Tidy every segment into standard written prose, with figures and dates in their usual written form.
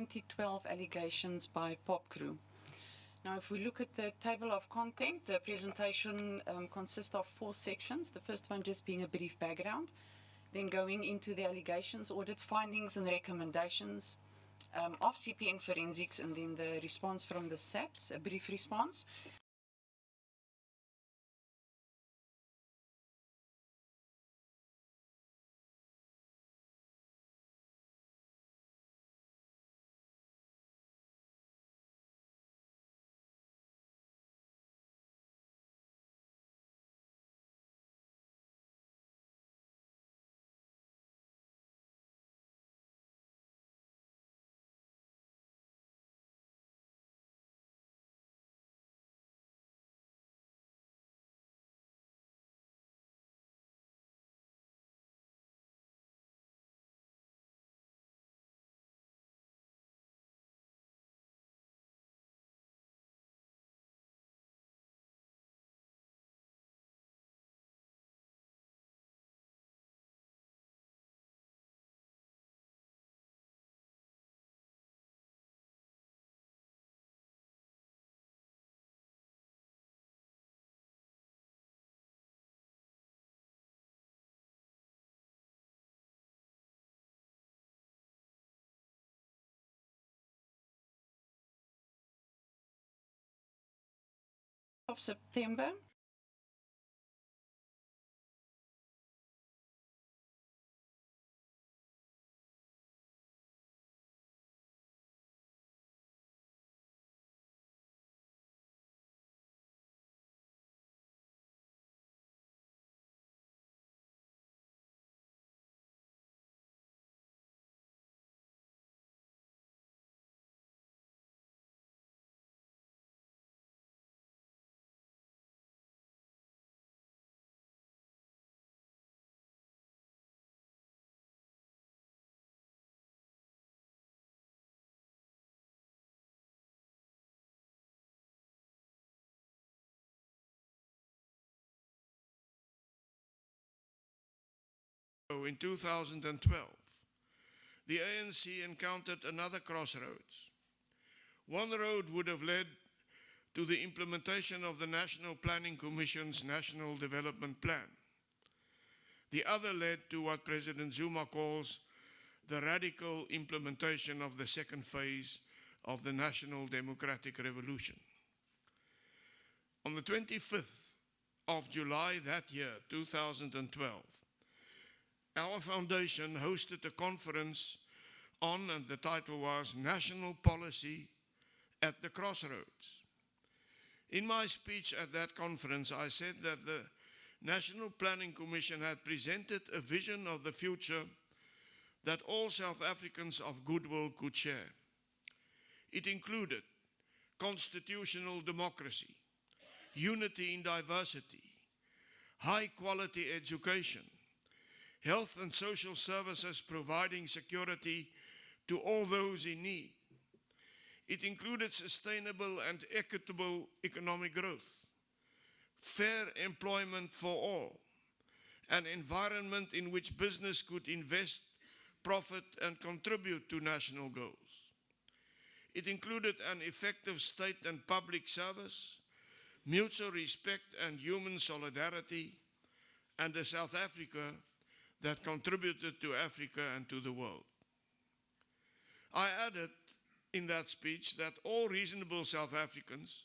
2012 allegations by Pop Crew. Now, if we look at the table of content, the presentation consists of 4 sections. The first one just being a brief background, then going into the allegations, audit findings and recommendations of CPN forensics, and then the response from the SABC, a brief response. Of September. In 2012, the ANC encountered another crossroads. One road would have led to the implementation of the National Planning Commission's National Development Plan. The other led to what President Zuma calls the radical implementation of the second phase of the National Democratic Revolution. On the 25th of July that year, 2012, our foundation hosted a conference on, and the title was National Policy at the Crossroads. In my speech at that conference, I said that the National Planning Commission had presented a vision of the future that all South Africans of goodwill could share. It included constitutional democracy, unity in diversity, high-quality education, health and social services providing security to all those in need. It included sustainable and equitable economic growth, fair employment for all, an environment in which business could invest, profit, and contribute to national goals. It included an effective state and public service, mutual respect and human solidarity, and a South Africa that contributed to Africa and to the world. I added in that speech that all reasonable South Africans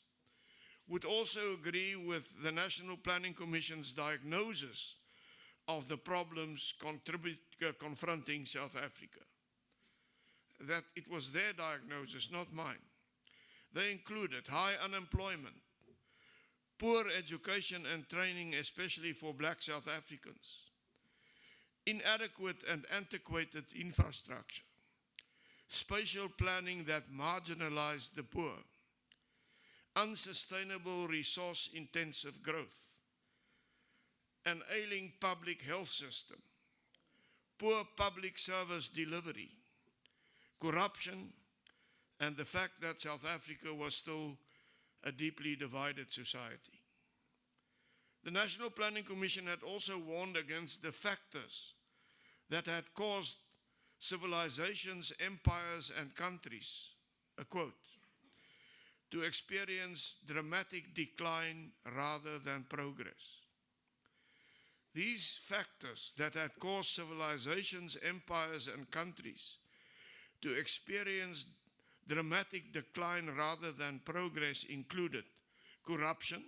would also agree with the National Planning Commission's diagnosis of the problems confronting South Africa. That it was their diagnosis, not mine. They included high unemployment, poor education and training, especially for black South Africans, inadequate and antiquated infrastructure, spatial planning that marginalized the poor, unsustainable resource-intensive growth, an ailing public health system, poor public service delivery, corruption, and the fact that South Africa was still a deeply divided society. The National Planning Commission had also warned against the factors that had caused civilizations, empires, and countries, a quote, to experience dramatic decline rather than progress. These factors that had caused civilizations, empires, and countries to experience dramatic decline rather than progress included corruption,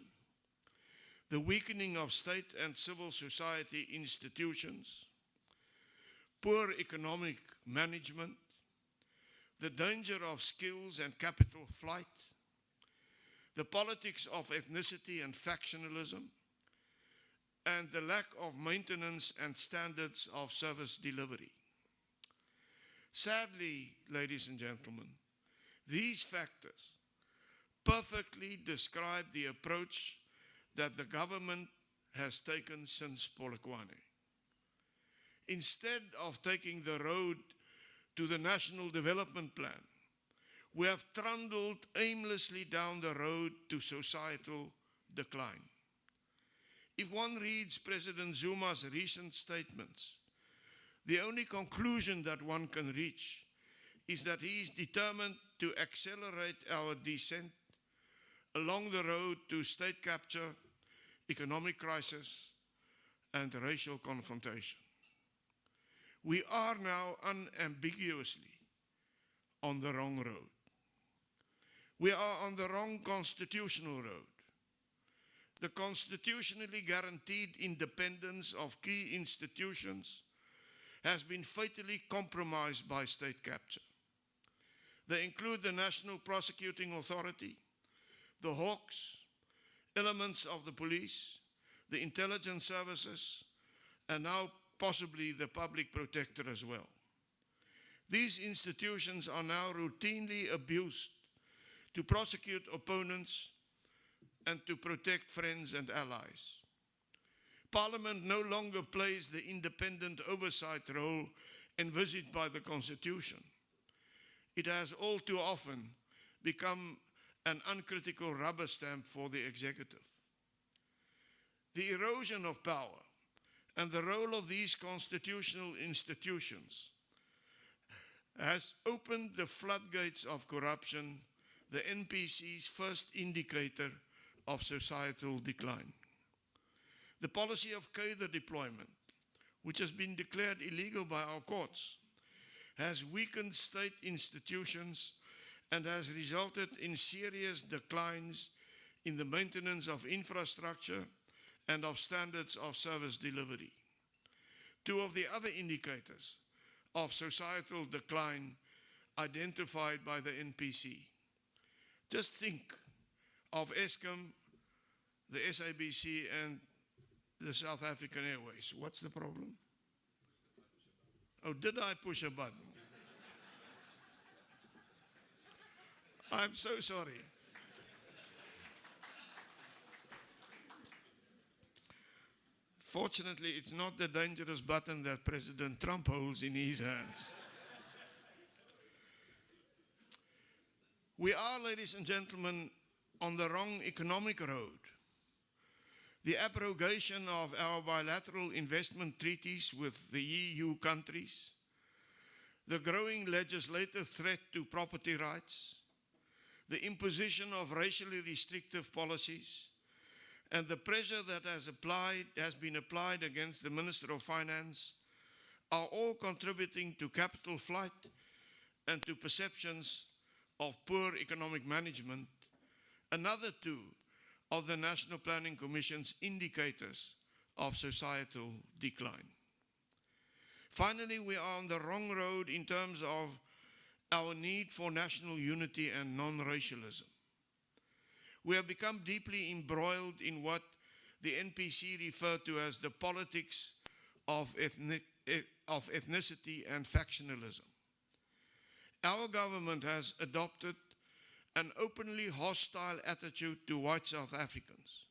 the weakening of state and civil society institutions, poor economic management, the danger of skills and capital flight, the politics of ethnicity and factionalism, and the lack of maintenance and standards of service delivery. Sadly, ladies and gentlemen, these factors perfectly describe the approach that the government has taken since Polokwane. Instead of taking the road to the National Development Plan, we have trundled aimlessly down the road to societal decline. If one reads President Zuma's recent statements, the only conclusion that one can reach is that he is determined to accelerate our descent along the road to state capture, economic crisis, and racial confrontation. We are now unambiguously on the wrong road. We are on the wrong constitutional road. The constitutionally guaranteed independence of key institutions has been fatally compromised by state capture. They include the National Prosecuting Authority, the Hawks, elements of the police, the intelligence services, and now possibly the public protector as well. These institutions are now routinely abused to prosecute opponents and to protect friends and allies. Parliament no longer plays the independent oversight role envisaged by the Constitution. It has all too often become an uncritical rubber stamp for the executive. The erosion of power and the role of these constitutional institutions has opened the floodgates of corruption, the NPC's first indicator of societal decline. The policy of cadre deployment, which has been declared illegal by our courts, has weakened state institutions and has resulted in serious declines in the maintenance of infrastructure and of standards of service delivery. Two of the other indicators of societal decline identified by the NPC. Just think of Eskom, the SABC, and the South African Airways. What's the problem? Oh, did I push a button? I'm so sorry. Fortunately, it's not the dangerous button that President Trump holds in his hands. We are, ladies and gentlemen, on the wrong economic road. The abrogation of our bilateral investment treaties with the EU countries, the growing legislative threat to property rights, the imposition of racially restrictive policies, and the pressure that has been applied against the Minister of Finance are all contributing to capital flight and to perceptions of poor economic management, another two of the National Planning Commission's indicators of societal decline. Finally, we are on the wrong road in terms of our need for national unity and non-racialism. We have become deeply embroiled in what the NPC referred to as the politics of ethnicity and factionalism. Our government has adopted an openly hostile attitude to white South Africans,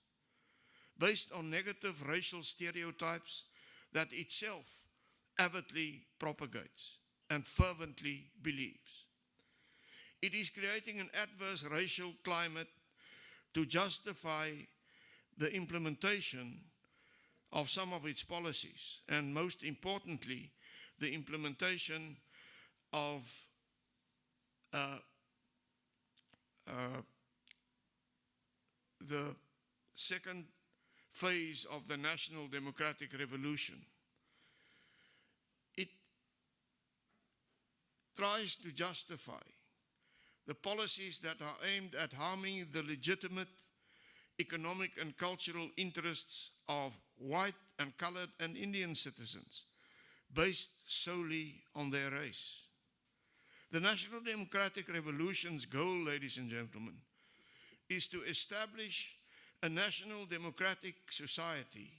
based on negative racial stereotypes that itself avidly propagates and fervently believes. It is creating an adverse racial climate to justify the implementation of some of its policies, and most importantly, the implementation of the second phase of the National Democratic Revolution. It tries to justify the policies that are aimed at harming the legitimate economic and cultural interests of white and colored and Indian citizens based solely on their race. The National Democratic Revolution's goal, ladies and gentlemen, is to establish a national democratic society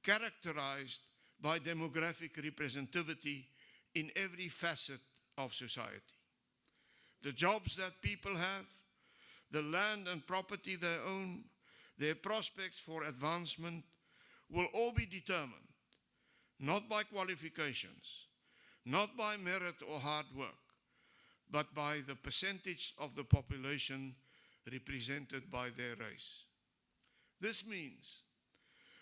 characterized by demographic representativity in every facet of society. The jobs that people have, the land and property they own, their prospects for advancement will all be determined not by qualifications, not by merit or hard work, but by the percentage of the population represented by their race. This means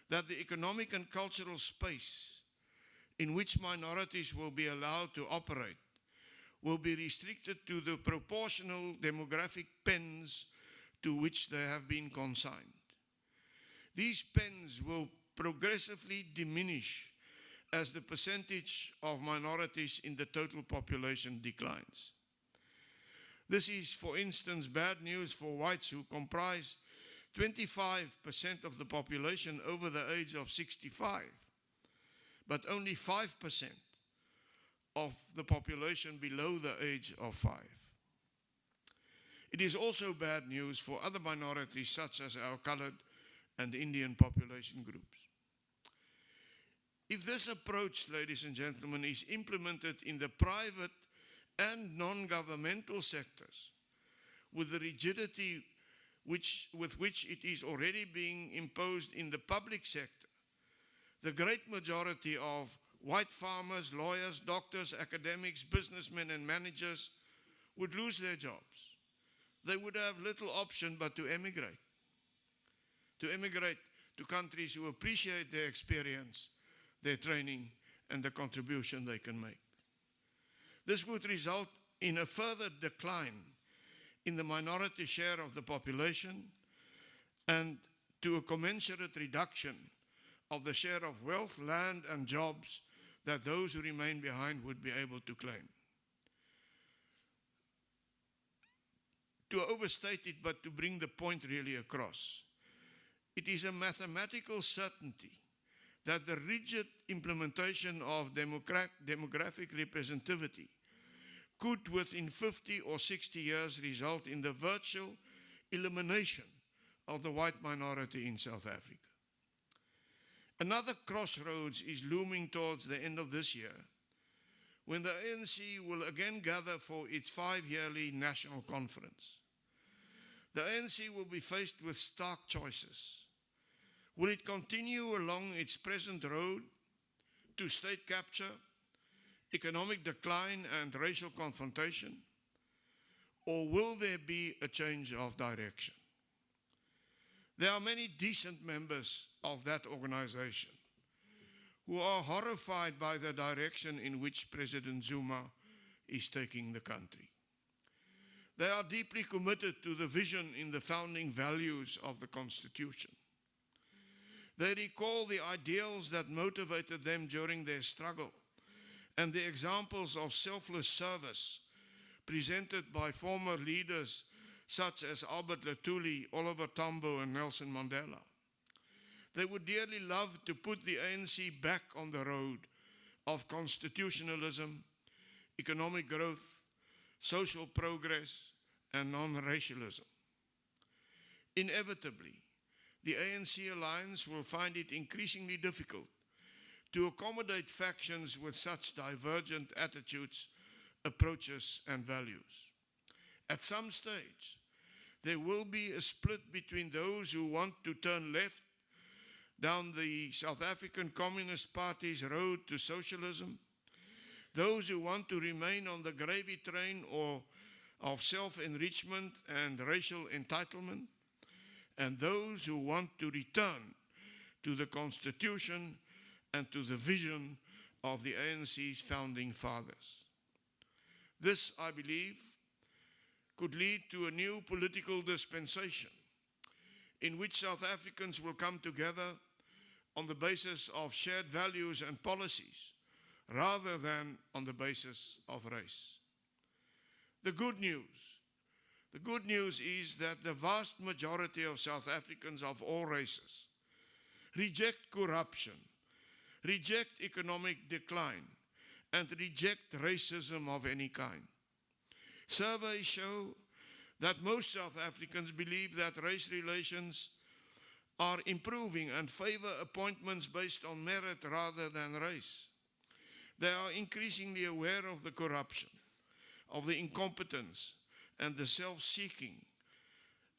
that the economic and cultural space in which minorities will be allowed to operate will be restricted to the proportional demographic pens to which they have been consigned. These pens will progressively diminish as the percentage of minorities in the total population declines. This is, for instance, bad news for whites who comprise 25% of the population over the age of 65, but only 5% of the population below the age of 5. It is also bad news for other minorities such as our colored and Indian population groups. If this approach, ladies and gentlemen, is implemented in the private and non-governmental sectors with the rigidity with which it is already being imposed in the public sector, the great majority of white farmers, lawyers, doctors, academics, businessmen, and managers would lose their jobs. They would have little option but to emigrate to countries who appreciate their experience, their training, and the contribution they can make. This would result in a further decline in the minority share of the population and to a commensurate reduction of the share of wealth, land, and jobs that those who remain behind would be able to claim. To overstate it, but to bring the point really across, it is a mathematical certainty that the rigid implementation of demographic representativity could within 50 or 60 years result in the virtual elimination of the white minority in South Africa. Another crossroads is looming towards the end of this year, when the ANC will again gather for its 5-yearly national conference. The ANC will be faced with stark choices. Will it continue along its present road to state capture, economic decline, and racial confrontation? Or will there be a change of direction? There are many decent members of that organization who are horrified by the direction in which President Zuma is taking the country. They are deeply committed to the vision in the founding values of the Constitution. They recall the ideals that motivated them during their struggle and the examples of selfless service presented by former leaders such as Albert Luthuli, Oliver Tambo, and Nelson Mandela. They would dearly love to put the ANC back on the road of constitutionalism, economic growth, social progress, and non-racialism. Inevitably, the ANC alliance will find it increasingly difficult to accommodate factions with such divergent attitudes, approaches, and values. At some stage, there will be a split between those who want to turn left down the South African Communist Party's road to socialism, those who want to remain on the gravy train of self-enrichment and racial entitlement, and those who want to return to the Constitution and to the vision of the ANC's founding fathers. This, I believe, could lead to a new political dispensation in which South Africans will come together on the basis of shared values and policies rather than on the basis of race. The good news is that the vast majority of South Africans of all races reject corruption, reject economic decline, and reject racism of any kind. Surveys show that most South Africans believe that race relations are improving and favor appointments based on merit rather than race. They are increasingly aware of the corruption, of the incompetence, and the self-seeking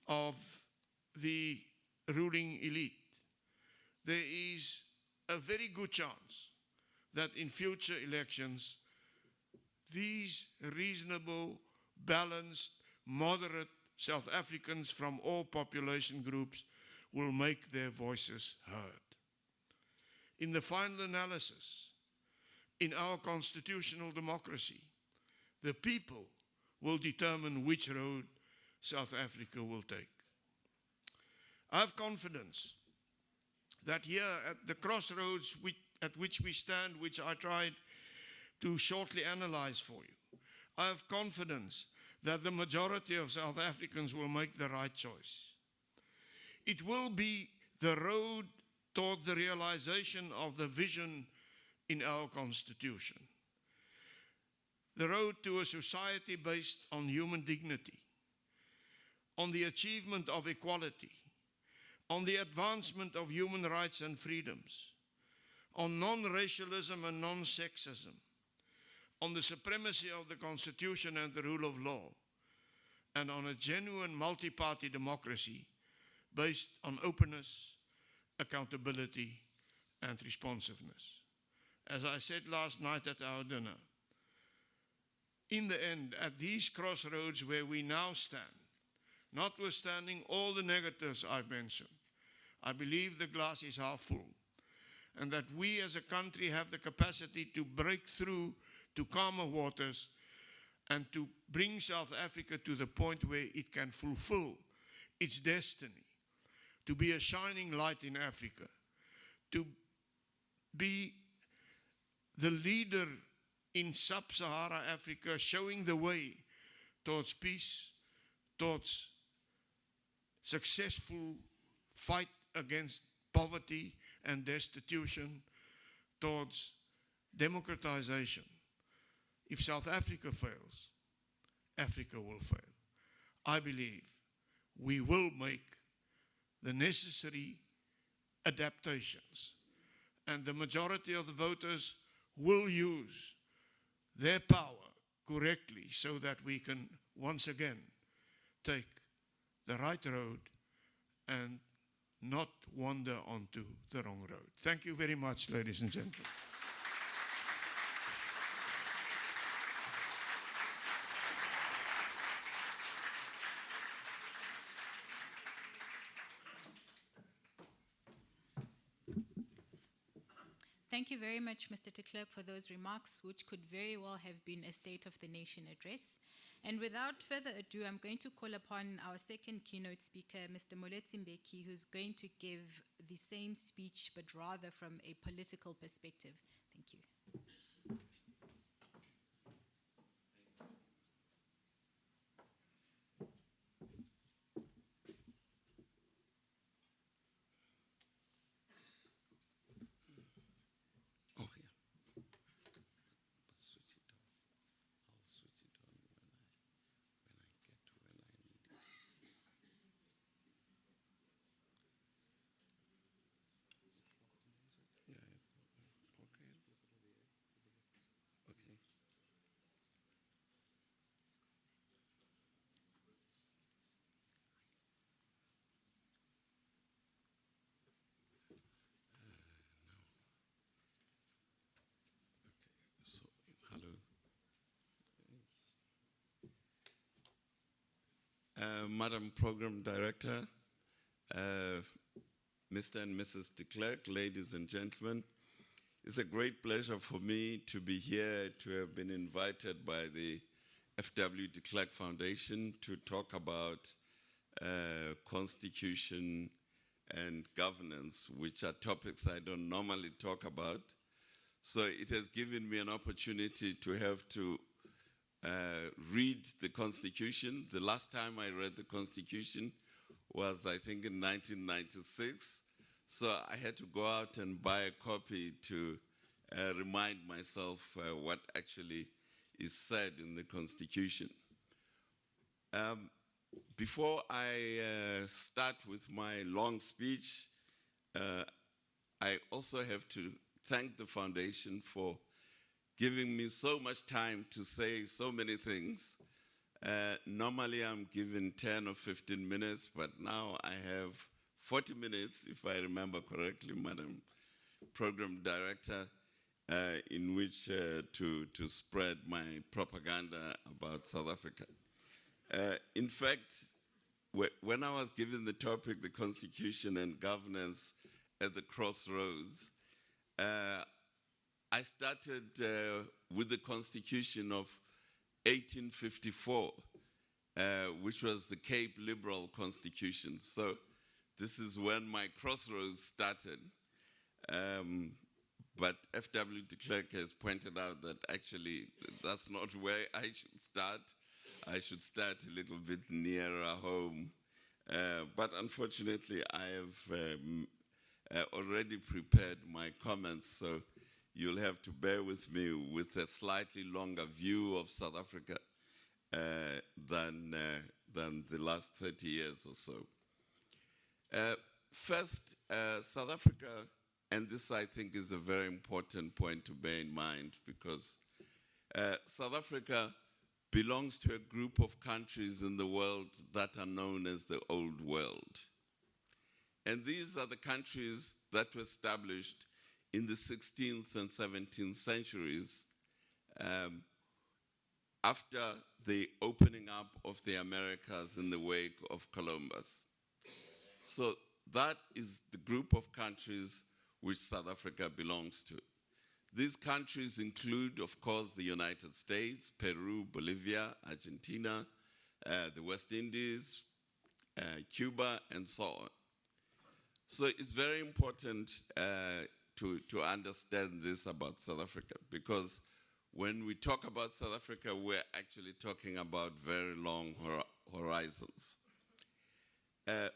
of the ruling elite. There is a very good chance that in future elections, these reasonable, balanced, moderate South Africans from all population groups will make their voices heard. In the final analysis, in our constitutional democracy, the people will determine which road South Africa will take. I have confidence that here at the crossroads at which we stand, which I tried to shortly analyze for you, I have confidence that the majority of South Africans will make the right choice. It will be the road toward the realization of the vision in our Constitution. The road to a society based on human dignity, on the achievement of equality, on the advancement of human rights and freedoms, on non-racialism and non-sexism, on the supremacy of the Constitution and the rule of law, and on a genuine multi-party democracy based on openness, accountability, and responsiveness. As I said last night at our dinner, in the end, at these crossroads where we now stand, notwithstanding all the negatives I've mentioned, I believe the glass is half full, and that we as a country have the capacity to break through to calmer waters and to bring South Africa to the point where it can fulfill its destiny, to be a shining light in Africa, to be the leader in sub-Sahara Africa, showing the way towards peace, towards successful fight against poverty and destitution, towards democratization. If South Africa fails, Africa will fail. I believe we will make the necessary adaptations, and the majority of the voters will use their power correctly so that we can once again take the right road and not wander onto the wrong road. Thank you very much, ladies and gentlemen. Thank you very much, Mr. de Klerk, for those remarks, which could very well have been a State of the Nation address. And without further ado, I'm going to call upon our second keynote speaker, Mr. Moletsi Mbeki, who's going to give the same speech, but rather from a political perspective. Thank you. Madam Program Director, Mr. and Mrs. de Klerk, ladies and gentlemen, it's a great pleasure for me to be here, to have been invited by the FW de Klerk Foundation to talk about constitution and governance, which are topics I don't normally talk about. So it has given me an opportunity to have to read the Constitution. The last time I read the Constitution was, I think, in 1996. So I had to go out and buy a copy to remind myself what actually is said in the Constitution. Before I start with my long speech, I also have to thank the foundation for giving me so much time to say so many things. Normally I'm given 10 or 15 minutes, but now I have 40 minutes, if I remember correctly, Madam Program Director, in which to spread my propaganda about South Africa. In fact, when I was given the topic, the Constitution and governance at the crossroads, I started with the Constitution of 1854, which was the Cape Liberal Constitution. So this is when my crossroads started. But FW de Klerk has pointed out that actually that's not where I should start. I should start a little bit nearer home. But unfortunately, I have already prepared my comments, so you'll have to bear with me with a slightly longer view of South Africa than the last 30 years or so. First, South Africa, and this I think is a very important point to bear in mind, because South Africa belongs to a group of countries in the world that are known as the Old World. And these are the countries that were established in the 16th and 17th centuries after the opening up of the Americas in the wake of Columbus. So that is the group of countries which South Africa belongs to. These countries include, of course, the United States, Peru, Bolivia, Argentina, the West Indies, Cuba, and so on. So it's very important to understand this about South Africa, because when we talk about South Africa, we're actually talking about very long horizons. The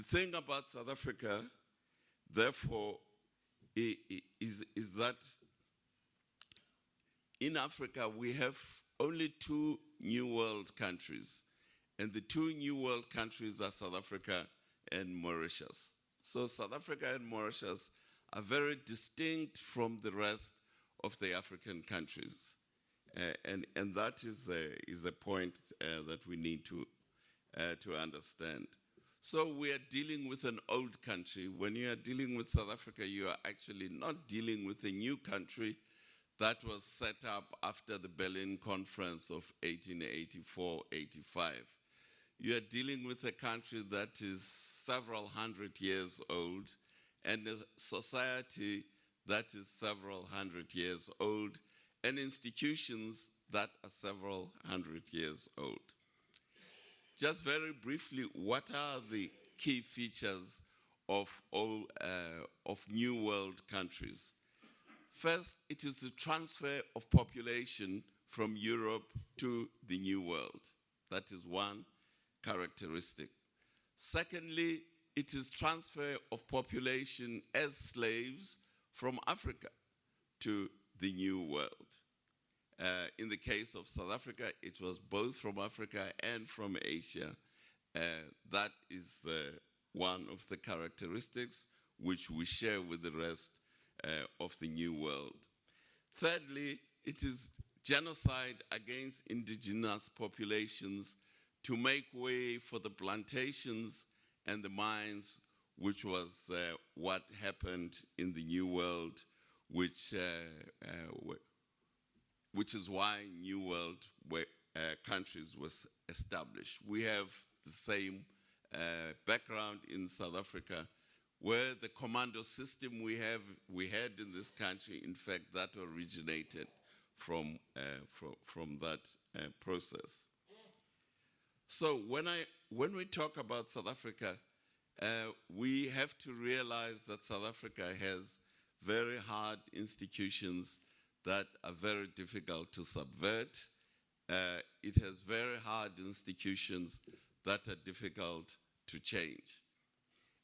thing about South Africa, therefore, is that in Africa, we have only two New World countries. And the two New World countries are South Africa and Mauritius. So South Africa and Mauritius are very distinct from the rest of the African countries. And that is a point that we need to understand. So we are dealing with an old country. When you are dealing with South Africa, you are actually not dealing with a new country that was set up after the Berlin Conference of 1884-85. You are dealing with a country that is several hundred years old and a society that is several hundred years old and institutions that are several hundred years old. Just very briefly, what are the key features of New World countries? First, it is the transfer of population from Europe to the New World. That is one characteristic. Secondly, it is transfer of population as slaves from Africa to the New World. In the case of South Africa, it was both from Africa and from Asia. That is one of the characteristics which we share with the rest of the New World. Thirdly, it is genocide against indigenous populations to make way for the plantations and the mines, which was what happened in the New World, which is why New World countries was established. We have the same background in South Africa, where the commando system we had in this country, in fact, that originated from that process. So when we talk about South Africa, we have to realize that South Africa has very hard institutions that are very difficult to subvert. It has very hard institutions that are difficult to change.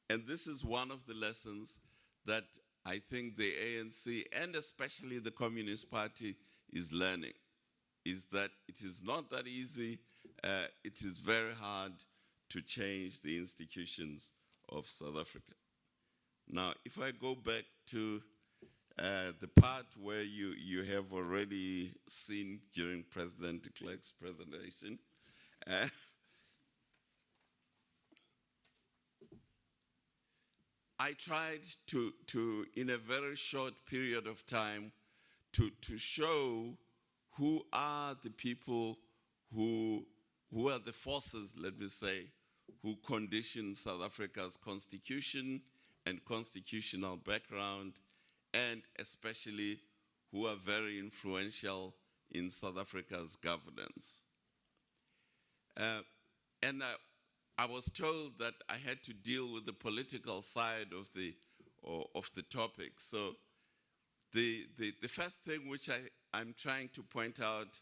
And this is one of the lessons that I think the ANC and especially the Communist Party is learning, is that it is not that easy. It is very hard to change the institutions of South Africa. Now, if I go back to the part where you have already seen during President de Klerk's presentation, I tried to, in a very short period of time, to show who are the people who are the forces, let me say, who condition South Africa's constitution and constitutional background, and especially who are very influential in South Africa's governance. And I was told that I had to deal with the political side of the topic. So the first thing which I'm trying to point out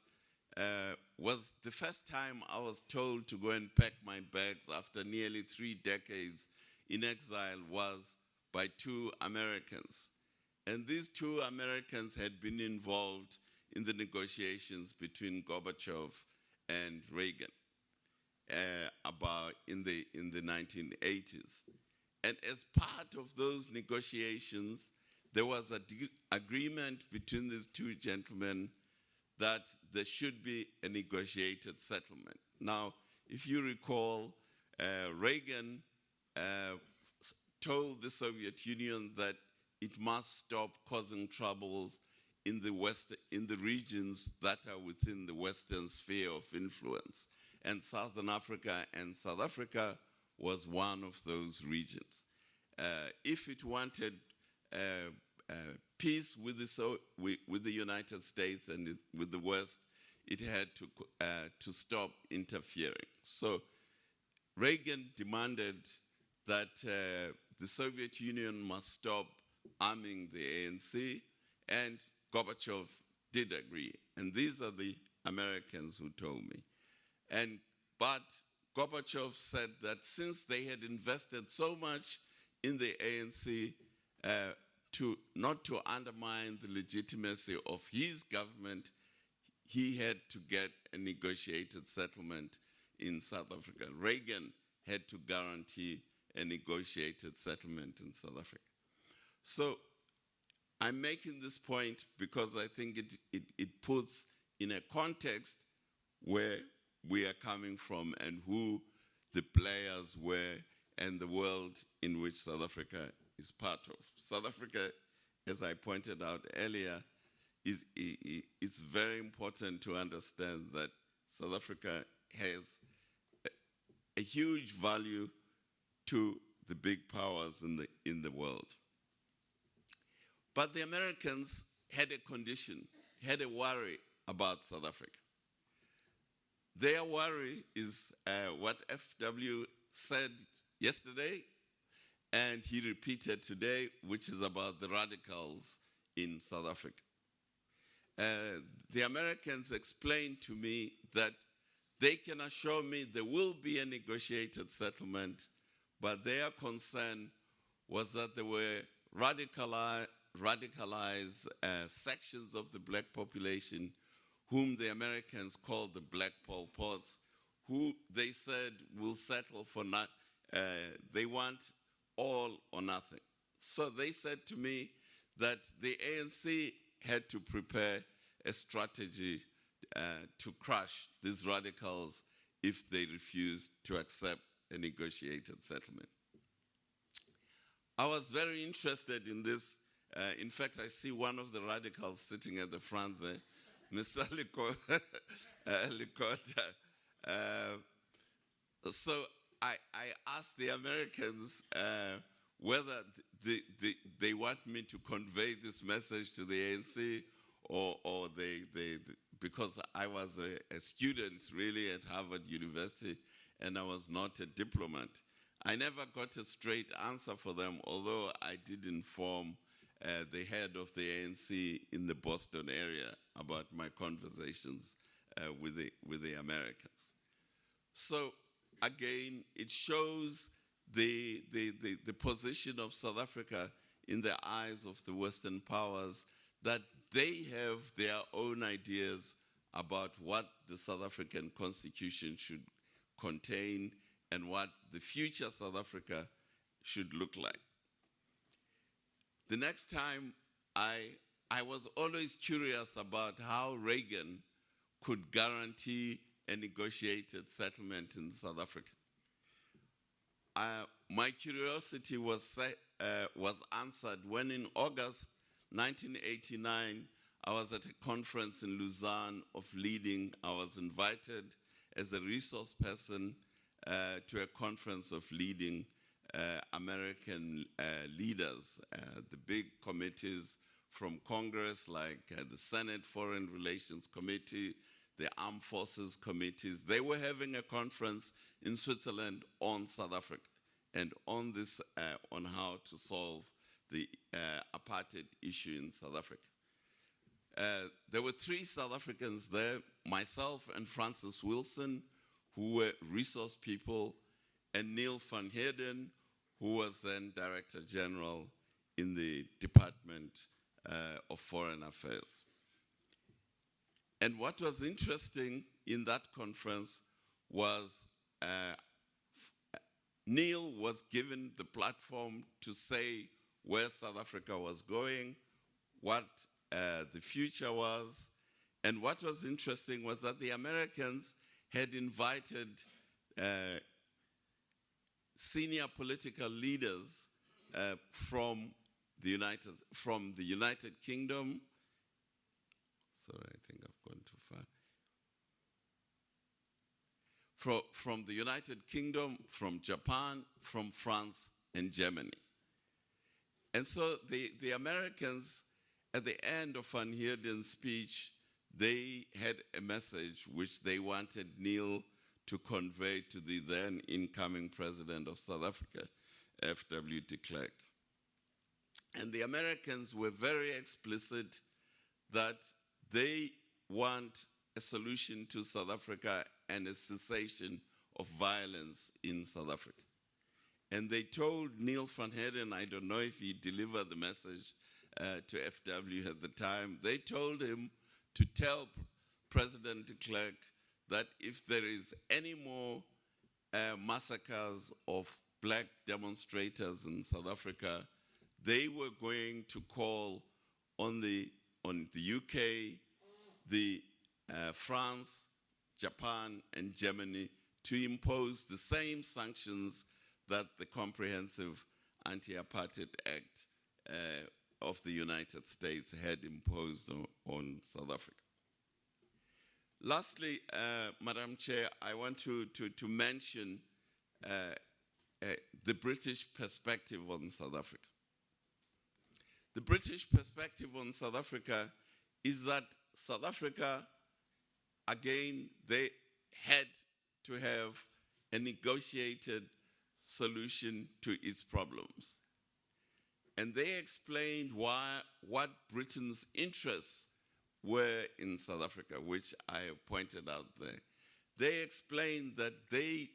was the first time I was told to go and pack my bags after nearly 3 decades in exile was by 2 Americans. And these 2 Americans had been involved in the negotiations between Gorbachev and Reagan about in the 1980s. And as part of those negotiations, there was an agreement between these 2 gentlemen that there should be a negotiated settlement. Now, if you recall, Reagan told the Soviet Union that it must stop causing troubles in the regions that are within the Western sphere of influence. And Southern Africa and South Africa was one of those regions. If it wanted peace with the United States and with the West, it had to stop interfering. So Reagan demanded that the Soviet Union must stop arming the ANC, and Gorbachev did agree. And these are the Americans who told me. But Gorbachev said that since they had invested so much in the ANC, not to undermine the legitimacy of his government, he had to get a negotiated settlement in South Africa. Reagan had to guarantee a negotiated settlement in South Africa. So I'm making this point because I think it puts in a context where we are coming from and who the players were and the world in which South Africa is part of. South Africa, as I pointed out earlier, it's very important to understand that South Africa has a huge value to the big powers in the world. But the Americans had a condition, had a worry about South Africa. Their worry is what FW said yesterday, and he repeated today, which is about the radicals in South Africa. The Americans explained to me that they can assure me there will be a negotiated settlement, but their concern was that there were radicalized sections of the black population whom the Americans called the Black Pol Pots, who they said will settle for not, they want all or nothing. So they said to me that the ANC had to prepare a strategy to crush these radicals if they refused to accept a negotiated settlement. I was very interested in this. In fact, I see one of the radicals sitting at the front there, Mr. Likota. So I asked the Americans whether they want me to convey this message to the ANC or because I was a student really at Harvard University and I was not a diplomat. I never got a straight answer for them, although I did inform the head of the ANC in the Boston area about my conversations with the Americans. So again, it shows the position of South Africa in the eyes of the Western powers, that they have their own ideas about what the South African Constitution should contain and what the future South Africa should look like. The next time, I was always curious about how Reagan could guarantee a negotiated settlement in South Africa. My curiosity was answered when in August 1989, I was at a conference in Lausanne of leading. I was invited as a resource person to a conference of leading American leaders, the big committees from Congress, like the Senate Foreign Relations Committee, the Armed Forces Committees. They were having a conference in Switzerland on South Africa and on this, on how to solve the apartheid issue in South Africa. There were 3 South Africans there, myself and Francis Wilson, who were resource people, and Neil van Heerden, who was then Director General in the Department of Foreign Affairs. And what was interesting in that conference was Neil was given the platform to say where South Africa was going, what the future was. And what was interesting was that the Americans had invited senior political leaders from the United Kingdom. Sorry, I think I've gone too far. From the United Kingdom, from Japan, from France, and Germany. And so the Americans, at the end of Van Heerden's speech, they had a message which they wanted Neil to convey to the then incoming president of South Africa, FW de Klerk. And the Americans were very explicit that they want a solution to South Africa and a cessation of violence in South Africa. And they told Neil van Heerden, I don't know if he delivered the message to FW at the time, they told him to tell President de Klerk that if there is any more massacres of black demonstrators in South Africa, they were going to call on the UK, France, Japan, and Germany to impose the same sanctions that the Comprehensive Anti-Apartheid Act of the United States had imposed on South Africa. Lastly, Madam Chair, I want to mention the British perspective on South Africa. The British perspective on South Africa is that South Africa, again, they had to have a negotiated solution to its problems. And they explained what Britain's interests were in South Africa, which I have pointed out there. They explained that they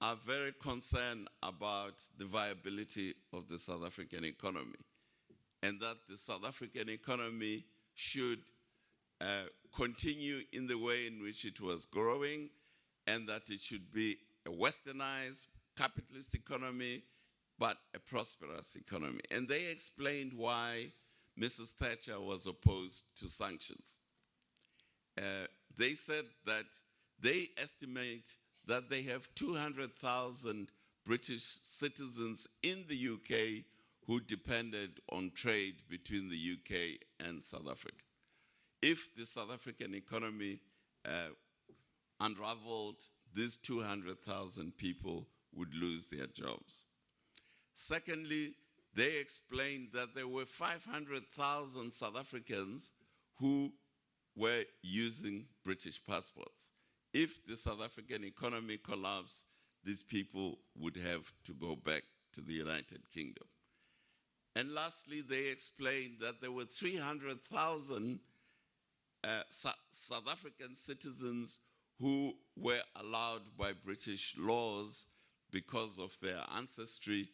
are very concerned about the viability of the South African economy, and that the South African economy should continue in the way in which it was growing, and that it should be a westernized capitalist economy, but a prosperous economy. And they explained why Mrs. Thatcher was opposed to sanctions. They said that they estimate that they have 200,000 British citizens in the UK who depended on trade between the UK and South Africa. If the South African economy unraveled, these 200,000 people would lose their jobs. Secondly, they explained that there were 500,000 South Africans who were using British passports. If the South African economy collapsed, these people would have to go back to the United Kingdom. And lastly, they explained that there were 300,000 South African citizens who were allowed by British laws because of their ancestry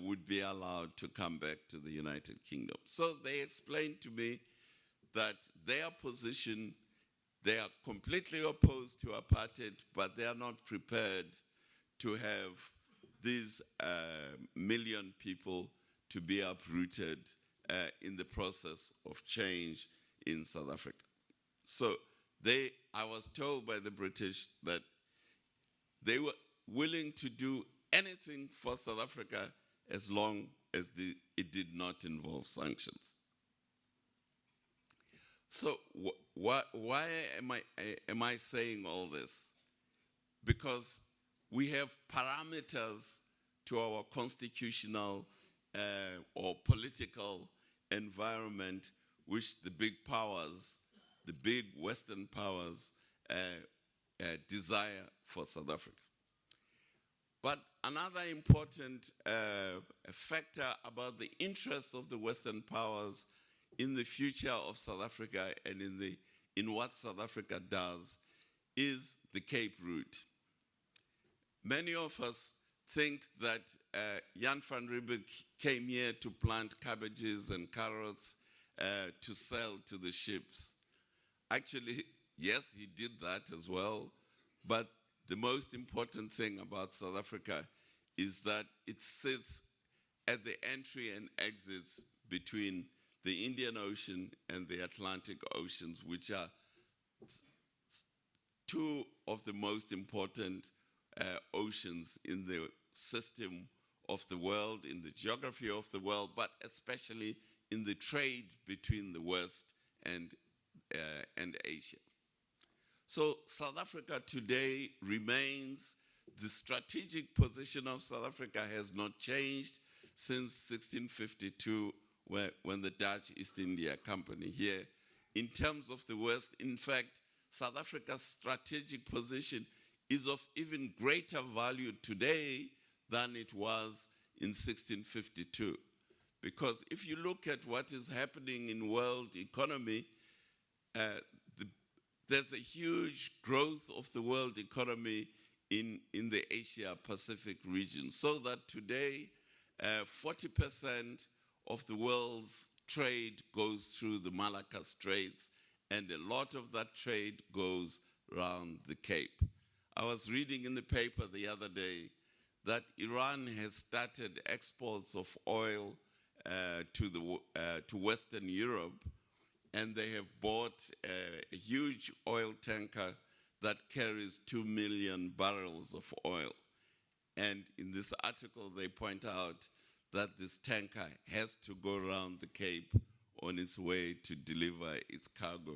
would be allowed to come back to the United Kingdom. So they explained to me that their position, they are completely opposed to apartheid, but they are not prepared to have these million people to be uprooted in the process of change in South Africa. So I was told by the British that they were willing to do anything for South Africa as long as it did not involve sanctions. So why am I saying all this? Because we have parameters to our constitutional or political environment which the big powers, the big Western powers, desire for South Africa. But another important factor about the interests of the Western powers in the future of South Africa and in what South Africa does is the Cape route. Many of us think that Jan van Riebeeck came here to plant cabbages and carrots to sell to the ships. Actually, yes, he did that as well, but the most important thing about South Africa is that it sits at the entry and exits between the Indian Ocean and the Atlantic Oceans, which are two of the most important oceans in the system of the world, in the geography of the world, but especially in the trade between the West and Asia. So South Africa today remains, the strategic position of South Africa has not changed since 1652, when the Dutch East India Company here. In terms of the West, in fact, South Africa's strategic position is of even greater value today than it was in 1652. Because if you look at what is happening in world economy, there's a huge growth of the world economy in the Asia-Pacific region, so that today 40% of the world's trade goes through the Malacca Straits, and a lot of that trade goes around the Cape. I was reading in the paper the other day that Iran has started exports of oil to Western Europe, and they have bought a huge oil tanker that carries 2 million barrels of oil. And in this article, they point out that this tanker has to go around the Cape on its way to deliver its cargo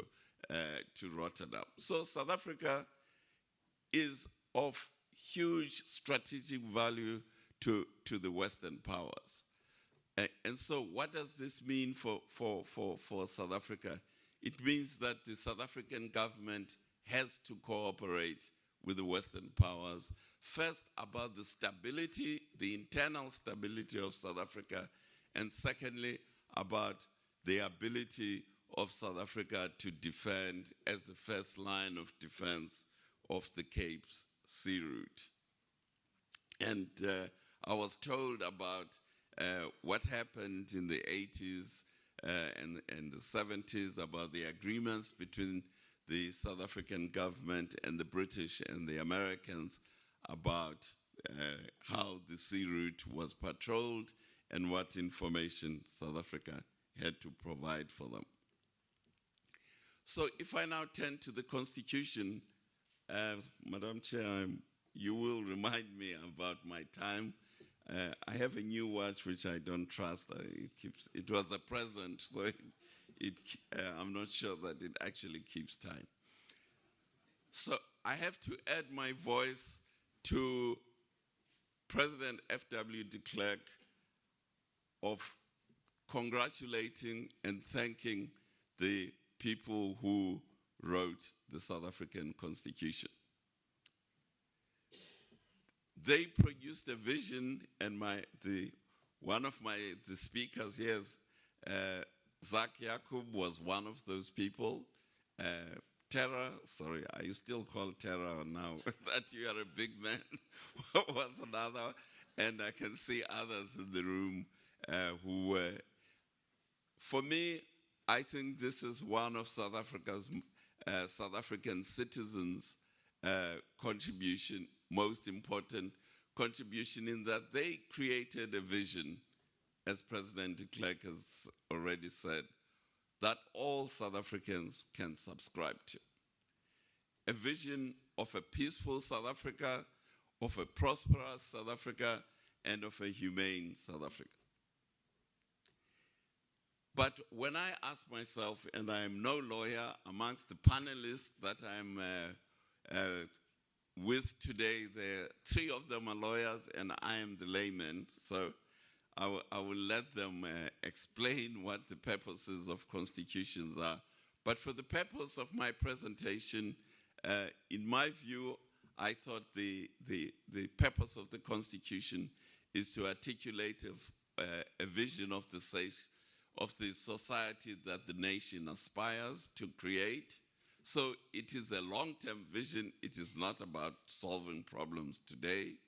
to Rotterdam. So South Africa is of huge strategic value to the Western powers. And so what does this mean for South Africa? It means that the South African government has to cooperate with the Western powers, first about the stability, the internal stability of South Africa, and secondly, about the ability of South Africa to defend as the first line of defense of the Cape's sea route. And I was told about what happened in the 80s and the 70s about the agreements between the South African government and the British and the Americans about how the sea route was patrolled and what information South Africa had to provide for them. So if I now turn to the Constitution, Madam Chair, you will remind me about my time. I have a new watch which I don't trust. It was a present, so I'm not sure that it actually keeps time. So I have to add my voice to President FW de Klerk of congratulating and thanking the people who wrote the South African Constitution. They produced a vision, and one of the speakers here, Zak Yakub, was one of those people. Terra, sorry, are you still called Terra now that you are a big man? Was another, and I can see others in the room who were. For me, I think this is one of South African citizens' contribution, most important contribution, in that they created a vision, as President de Klerk has already said, that all South Africans can subscribe to. A vision of a peaceful South Africa, of a prosperous South Africa, and of a humane South Africa. But when I ask myself, and I am no lawyer, amongst the panelists that I'm with today, three of them are lawyers and I am the layman, so I will let them explain what the purposes of constitutions are. But for the purpose of my presentation, in my view, I thought the purpose of the Constitution is to articulate a vision of the society that the nation aspires to create. So it is a long-term vision. It is not about solving problems today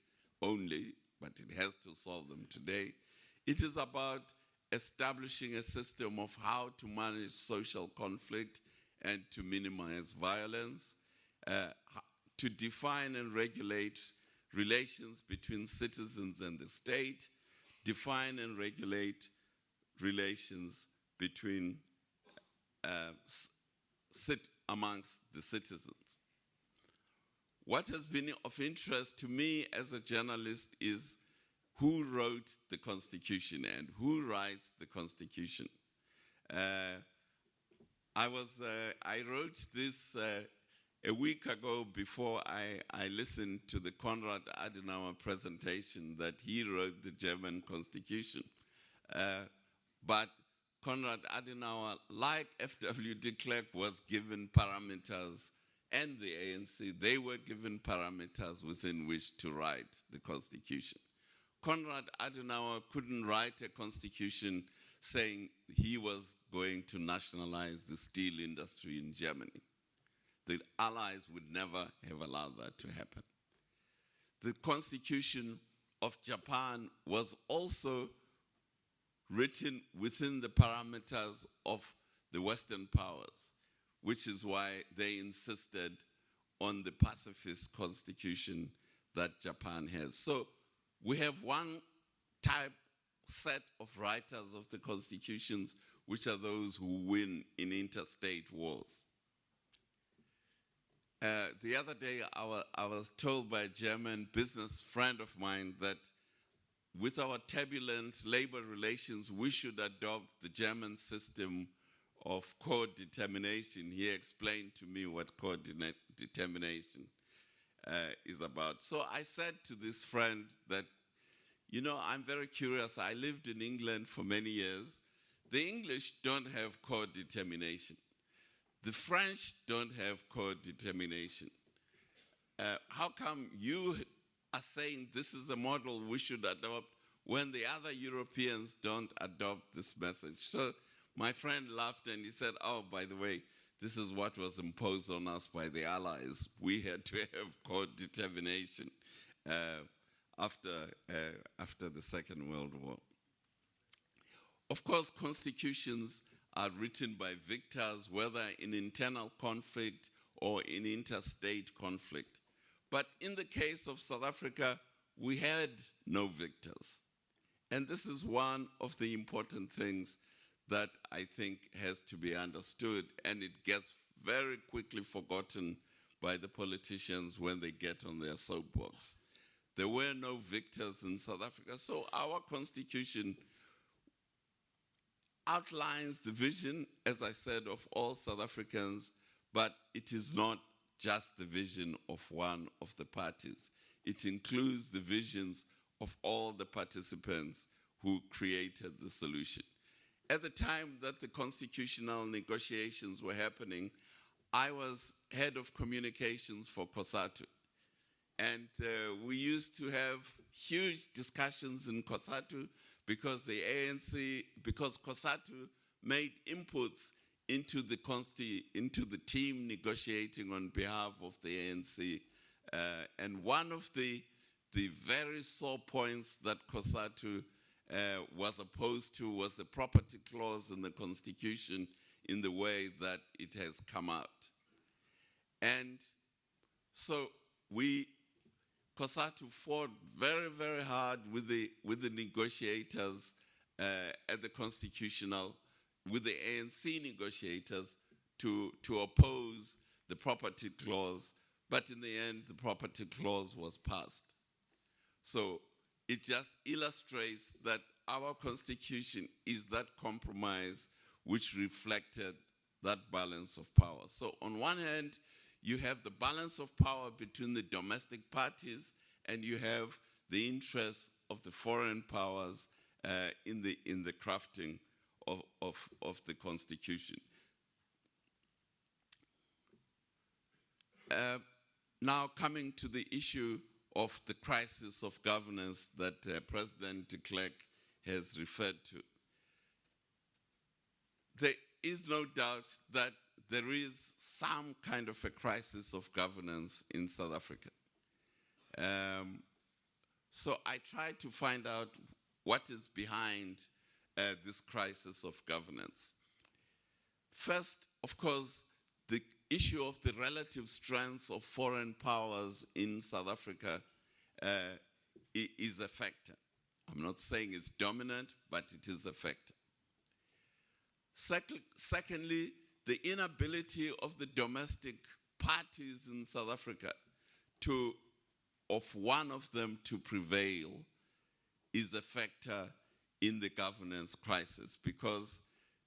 only, but it has to solve them today. It is about establishing a system of how to manage social conflict and to minimize violence, to define and regulate relations between citizens and the state, define and regulate relations between amongst the citizens. What has been of interest to me as a journalist is who wrote the Constitution and who writes the Constitution. I wrote this a week ago before I listened to the Konrad Adenauer presentation that he wrote the German Constitution. But Konrad Adenauer, like FW de Klerk, was given parameters, and the ANC, they were given parameters within which to write the Constitution. Konrad Adenauer couldn't write a constitution saying he was going to nationalize the steel industry in Germany. The Allies would never have allowed that to happen. The Constitution of Japan was also written within the parameters of the Western powers, which is why they insisted on the pacifist constitution that Japan has. So we have one set of writers of the constitutions, which are those who win in interstate wars. The other day, I was told by a German business friend of mine that with our turbulent labor relations, we should adopt the German system of co-determination. He explained to me what co-determination is about. So I said to this friend that, you know, I'm very curious. I lived in England for many years. The English don't have co-determination. The French don't have co-determination. How come you are saying this is a model we should adopt when the other Europeans don't adopt this message? So my friend laughed and he said, oh, by the way, this is what was imposed on us by the Allies. We had to have co-determination after the Second World War. Of course, constitutions are written by victors, whether in internal conflict or in interstate conflict. But in the case of South Africa, we had no victors. And this is one of the important things that I think has to be understood, and it gets very quickly forgotten by the politicians when they get on their soapbox. There were no victors in South Africa, so our constitution outlines the vision, as I said, of all South Africans, but it is not just the vision of one of the parties. It includes the visions of all the participants who created the solution. at the time that the constitutional negotiations were happening, I was head of communications for COSATU. And we used to have huge discussions in COSATU because the ANC, because COSATU made inputs into the team negotiating on behalf of the ANC. And one of the very sore points that COSATU was opposed to was the property clause in the Constitution in the way that it has come out. And so COSATU fought very, very hard with the negotiators at the constitutional, with the ANC negotiators to oppose the property clause, but in the end, the property clause was passed. So it just illustrates that our constitution is that compromise which reflected that balance of power. So on one hand, you have the balance of power between the domestic parties, and you have the interests of the foreign powers in the crafting of the constitution. Now coming to the issue of the crisis of governance that President de Klerk has referred to. There is no doubt that there is some kind of a crisis of governance in South Africa. So I tried to find out what is behind this crisis of governance. First, of course, the issue of the relative strengths of foreign powers in South Africa is a factor. I'm not saying it's dominant, but it is a factor. Secondly, the inability of the domestic parties in South Africa of one of them to prevail is a factor in the governance crisis, because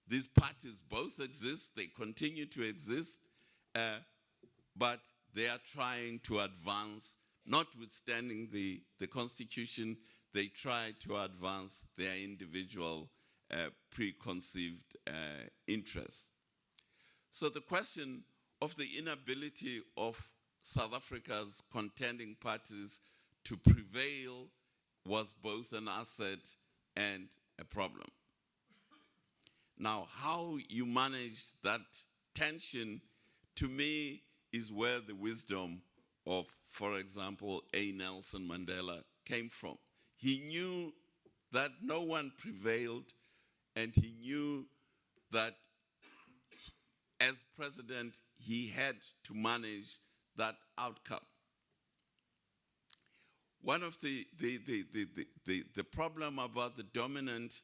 these parties both exist, they continue to exist, but they are trying to advance, notwithstanding the constitution, they try to advance their individual preconceived interests. So the question of the inability of South Africa's contending parties to prevail was both an asset and a problem. Now, how you manage that tension, to me, is where the wisdom of, for example, A. Nelson Mandela came from. He knew that no one prevailed, and he knew that as president, he had to manage that outcome. One of the problem about the dominant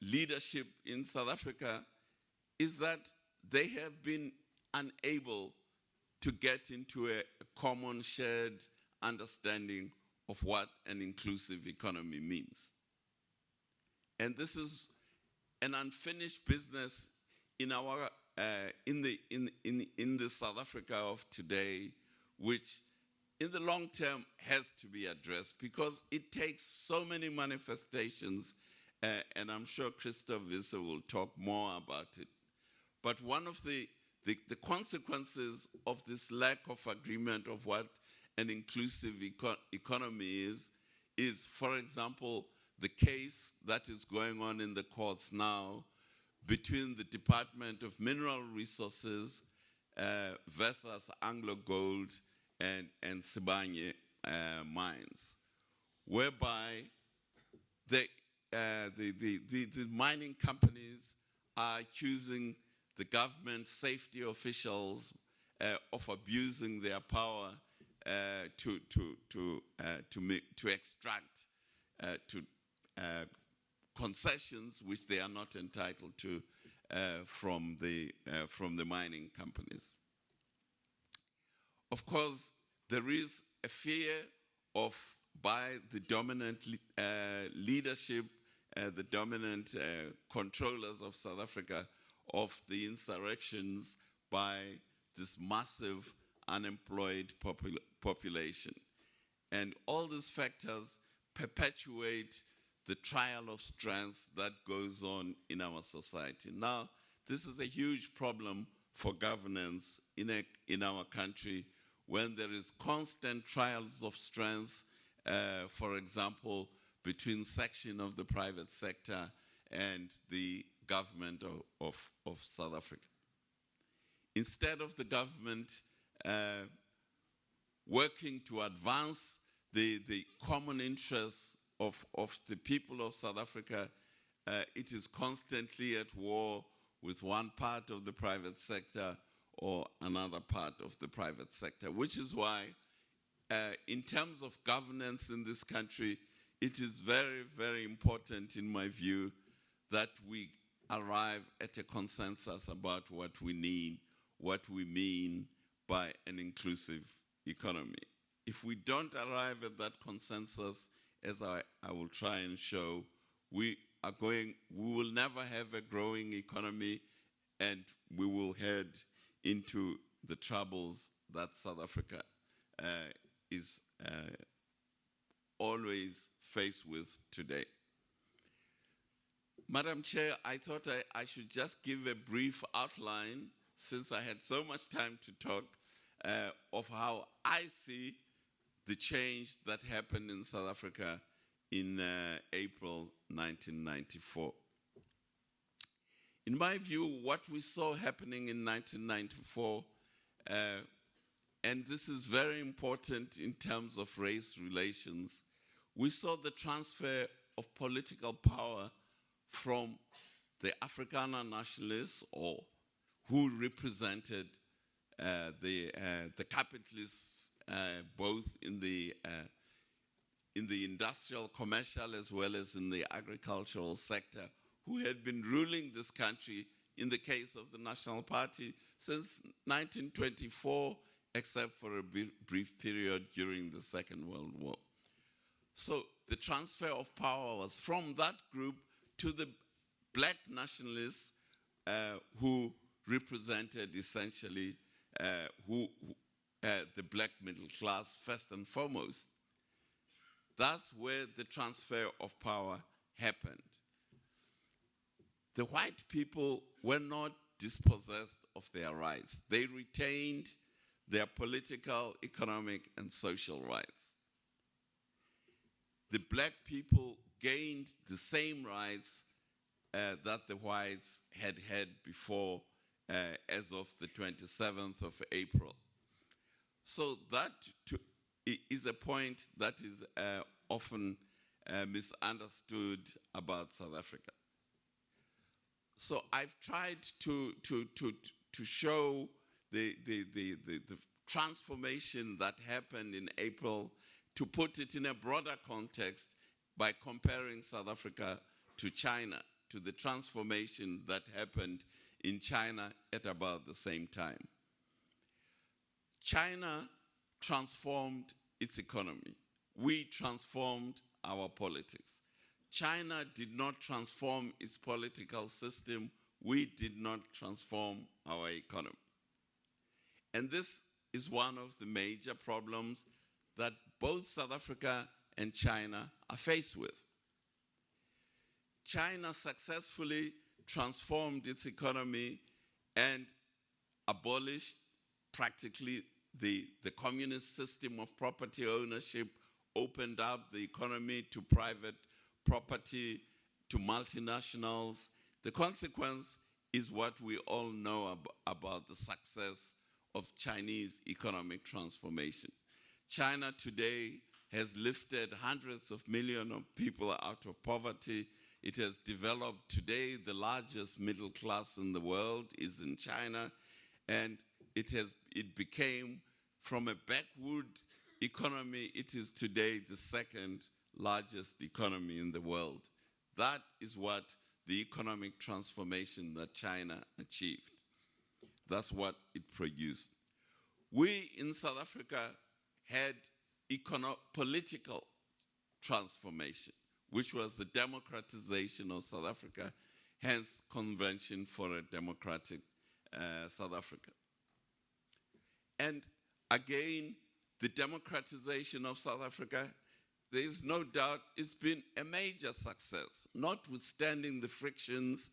leadership in South Africa is that they have been unable to get into a common shared understanding of what an inclusive economy means. And this is an unfinished business in our in the South Africa of today, which in the long term has to be addressed, because it takes so many manifestations, and I'm sure Christoph Wisse will talk more about it. But one of the consequences of this lack of agreement of what an inclusive economy is, for example, the case that is going on in the courts now between the Department of Mineral Resources versus Anglo Gold and Sibanye mines, whereby the mining companies are accusing the government safety officials of abusing their power to extract concessions which they are not entitled to from the mining companies. Of course, there is a fear by the dominant leadership, the dominant controllers of South Africa, of the insurrections by this massive unemployed population. And all these factors perpetuate the trial of strength that goes on in our society. Now, this is a huge problem for governance in our country when there is constant trials of strength, for example, between section of the private sector and the government of South Africa. Instead of the government working to advance the common interests of the people of South Africa, it is constantly at war with one part of the private sector or another part of the private sector, which is why in terms of governance in this country, it is very, very important, in my view, that we arrive at a consensus about what we need, what we mean by an inclusive economy. If we don't arrive at that consensus, as I will try and show, we will never have a growing economy, and we will head into the troubles that South Africa is always faced with today. Madam Chair, I thought I should just give a brief outline, since I had so much time to talk, of how I see the change that happened in South Africa in April 1994. In my view, what we saw happening in 1994, and this is very important in terms of race relations, we saw the transfer of political power from the Afrikaner nationalists, or who represented the capitalists, both in the industrial, commercial, as well as in the agricultural sector, who had been ruling this country in the case of the National Party since 1924, except for a brief period during the Second World War. So the transfer of power was from that group to the black nationalists who represented essentially the black middle class first and foremost. That's where the transfer of power happened. The white people were not dispossessed of their rights. They retained their political, economic, and social rights. The black people gained the same rights that the whites had had before as of the 27th of April. So that is a point that is often misunderstood about South Africa. So I've tried to show the transformation that happened in April, to put it in a broader context by comparing South Africa to China, to the transformation that happened in China at about the same time. China transformed its economy. We transformed our politics. China did not transform its political system. We did not transform our economy. And this is one of the major problems that both South Africa and China are faced with. China successfully transformed its economy and abolished practically the communist system of property ownership, opened up the economy to private property, to multinationals. The consequence is what we all know about the success of Chinese economic transformation. China today has lifted hundreds of millions of people out of poverty. It has developed today the largest middle class in the world is in China, and it became, from a backward economy, it is today the second largest economy in the world. That is what the economic transformation that China achieved. That's what it produced. We in South Africa had political transformation, which was the democratization of South Africa, hence Convention for a Democratic South Africa. And again, the democratization of South Africa there is no doubt it's been a major success, notwithstanding the frictions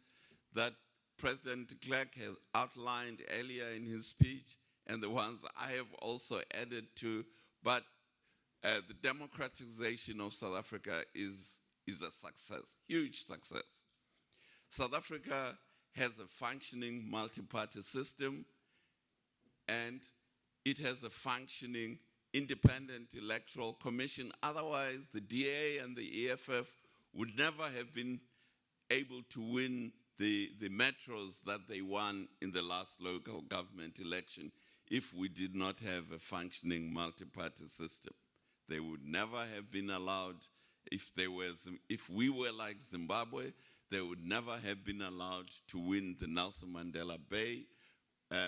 that President de Klerk has outlined earlier in his speech and the ones I have also added to. But the democratization of South Africa is a success, huge success. South Africa has a functioning multi-party system, and it has a functioning independent electoral commission. Otherwise, the DA and the EFF would never have been able to win the metros that they won in the last local government election if we did not have a functioning multi-party system. They would never have been allowed, if we were like Zimbabwe, they would never have been allowed to win the Nelson Mandela Bay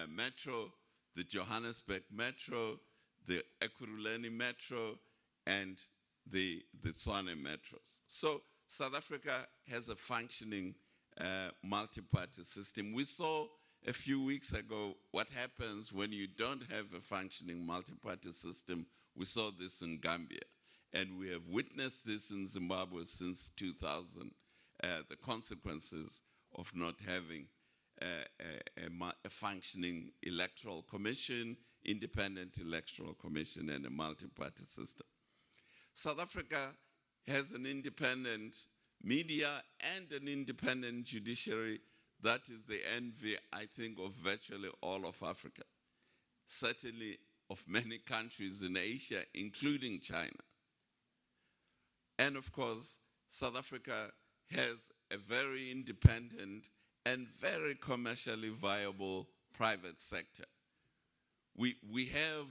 Metro, the Johannesburg Metro, the Ekurhuleni Metro, and the Tshwane Metros. So South Africa has a functioning multi-party system. We saw a few weeks ago what happens when you don't have a functioning multi-party system. We saw this in Gambia, and we have witnessed this in Zimbabwe since 2000, the consequences of not having a functioning electoral commission, independent electoral commission, and a multi-party system. South Africa has an independent media and an independent judiciary that is the envy, I think, of virtually all of Africa, certainly of many countries in Asia, including China. And of course, South Africa has a very independent and very commercially viable private sector. We have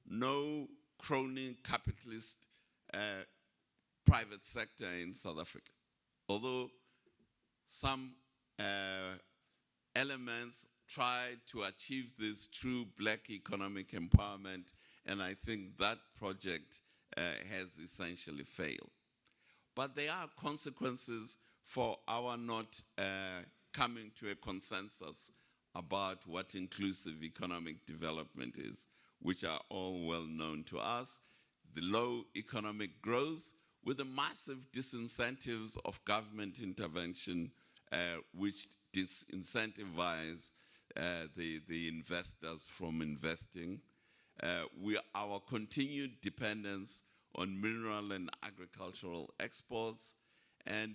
no crony capitalist private sector in South Africa, although some elements try to achieve this true black economic empowerment, and I think that project has essentially failed. But there are consequences for our not coming to a consensus about what inclusive economic development is, which are all well known to us. The low economic growth with the massive disincentives of government intervention, which disincentivize the investors from investing. Our continued dependence on mineral and agricultural exports, and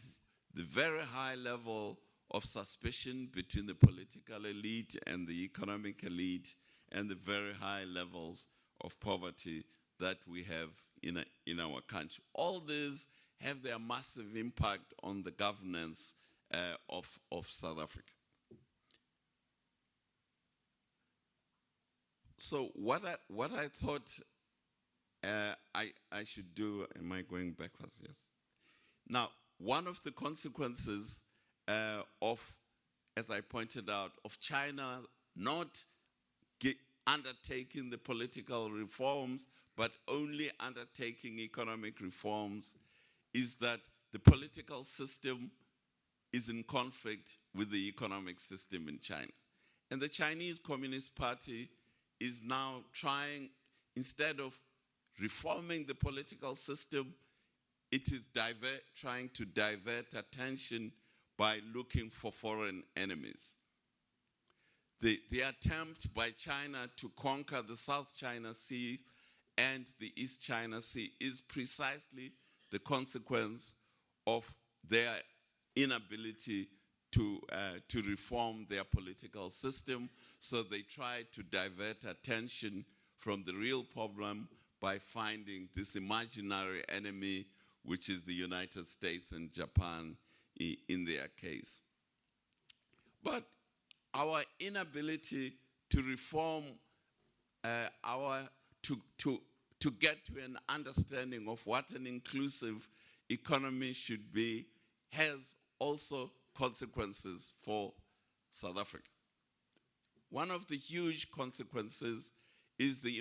the very high level of suspicion between the political elite and the economic elite, and the very high levels of poverty that we have in our country. All these have their massive impact on the governance of South Africa. So what I thought I should do, am I going backwards? Yes. Now, one of the consequences of, as I pointed out, of China not undertaking the political reforms, but only undertaking economic reforms, is that the political system is in conflict with the economic system in China. And the Chinese Communist Party is now trying, instead of reforming the political system, it is trying to divert attention by looking for foreign enemies. The attempt by China to conquer the South China Sea and the East China Sea is precisely the consequence of their inability to reform their political system. So they try to divert attention from the real problem by finding this imaginary enemy, which is the United States and Japan in their case. But our inability to reform to get to an understanding of what an inclusive economy should be has also consequences for South Africa. One of the huge consequences is the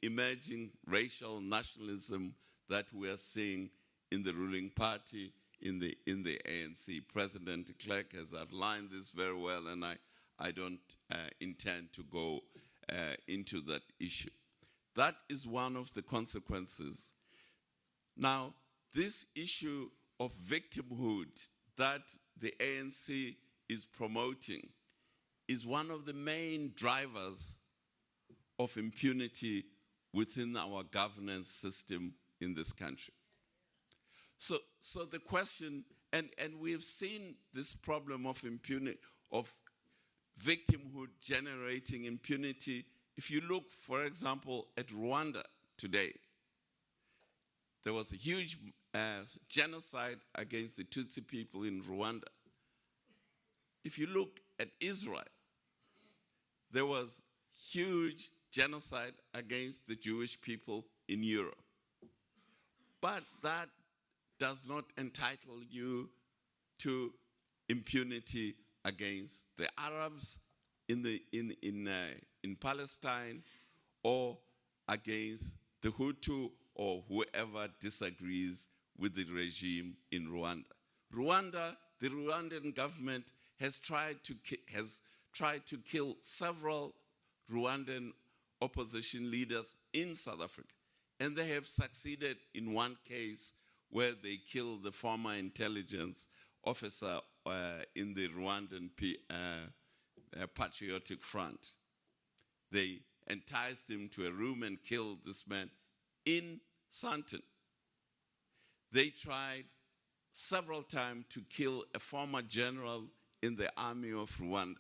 emerging racial nationalism that we are seeing in the ruling party, in the ANC. President de Klerk has outlined this very well, and I don't intend to go into that issue. That is one of the consequences. Now, this issue of victimhood that the ANC is promoting is one of the main drivers of impunity within our governance system in this country. So the question, and we've seen this problem of impunity, of victimhood generating impunity. If you look, for example, at Rwanda today, there was a huge genocide against the Tutsi people in Rwanda. If you look at Israel, there was huge genocide against the Jewish people in Europe. But that does not entitle you to impunity against the Arabs in Palestine, or against the Hutu or whoever disagrees with the regime in Rwanda. The Rwandan government has tried to kill several Rwandan opposition leaders in South Africa. And they have succeeded in one case where they killed the former intelligence officer in the Rwandan Patriotic Front. They enticed him to a room and killed this man in Sandton. They tried several times to kill a former general in the army of Rwanda.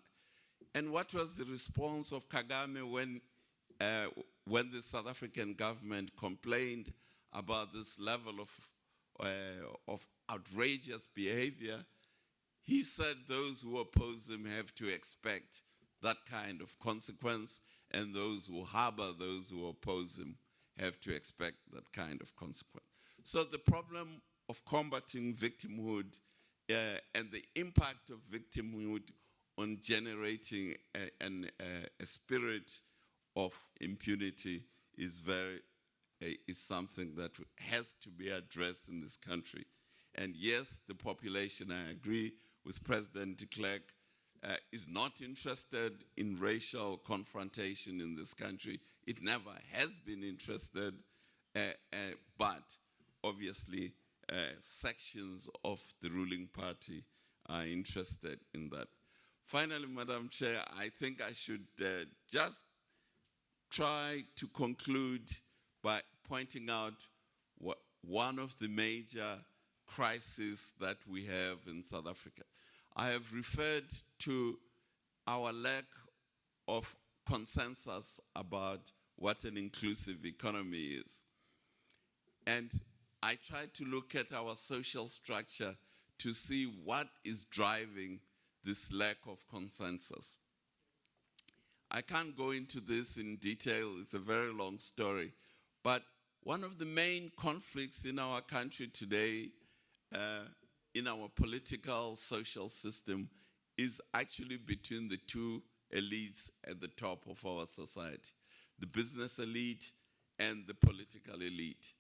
And what was the response of Kagame when the South African government complained about this level of outrageous behavior? He said those who oppose him have to expect that kind of consequence, and those who harbor those who oppose him have to expect that kind of consequence. So the problem of combating victimhood and the impact of victimhood on generating a spirit of impunity is something that has to be addressed in this country. And yes, the population, I agree with President de Klerk, is not interested in racial confrontation in this country. It never has been interested, but obviously sections of the ruling party are interested in that. Finally, Madam Chair, I think I should just try to conclude by pointing out one of the major crises that we have in South Africa. I have referred to our lack of consensus about what an inclusive economy is. And I tried to look at our social structure to see what is driving this lack of consensus. I can't go into this in detail, it's a very long story, but one of the main conflicts in our country today, in our political, social system, is actually between the two elites at the top of our society, the business elite and the political elite.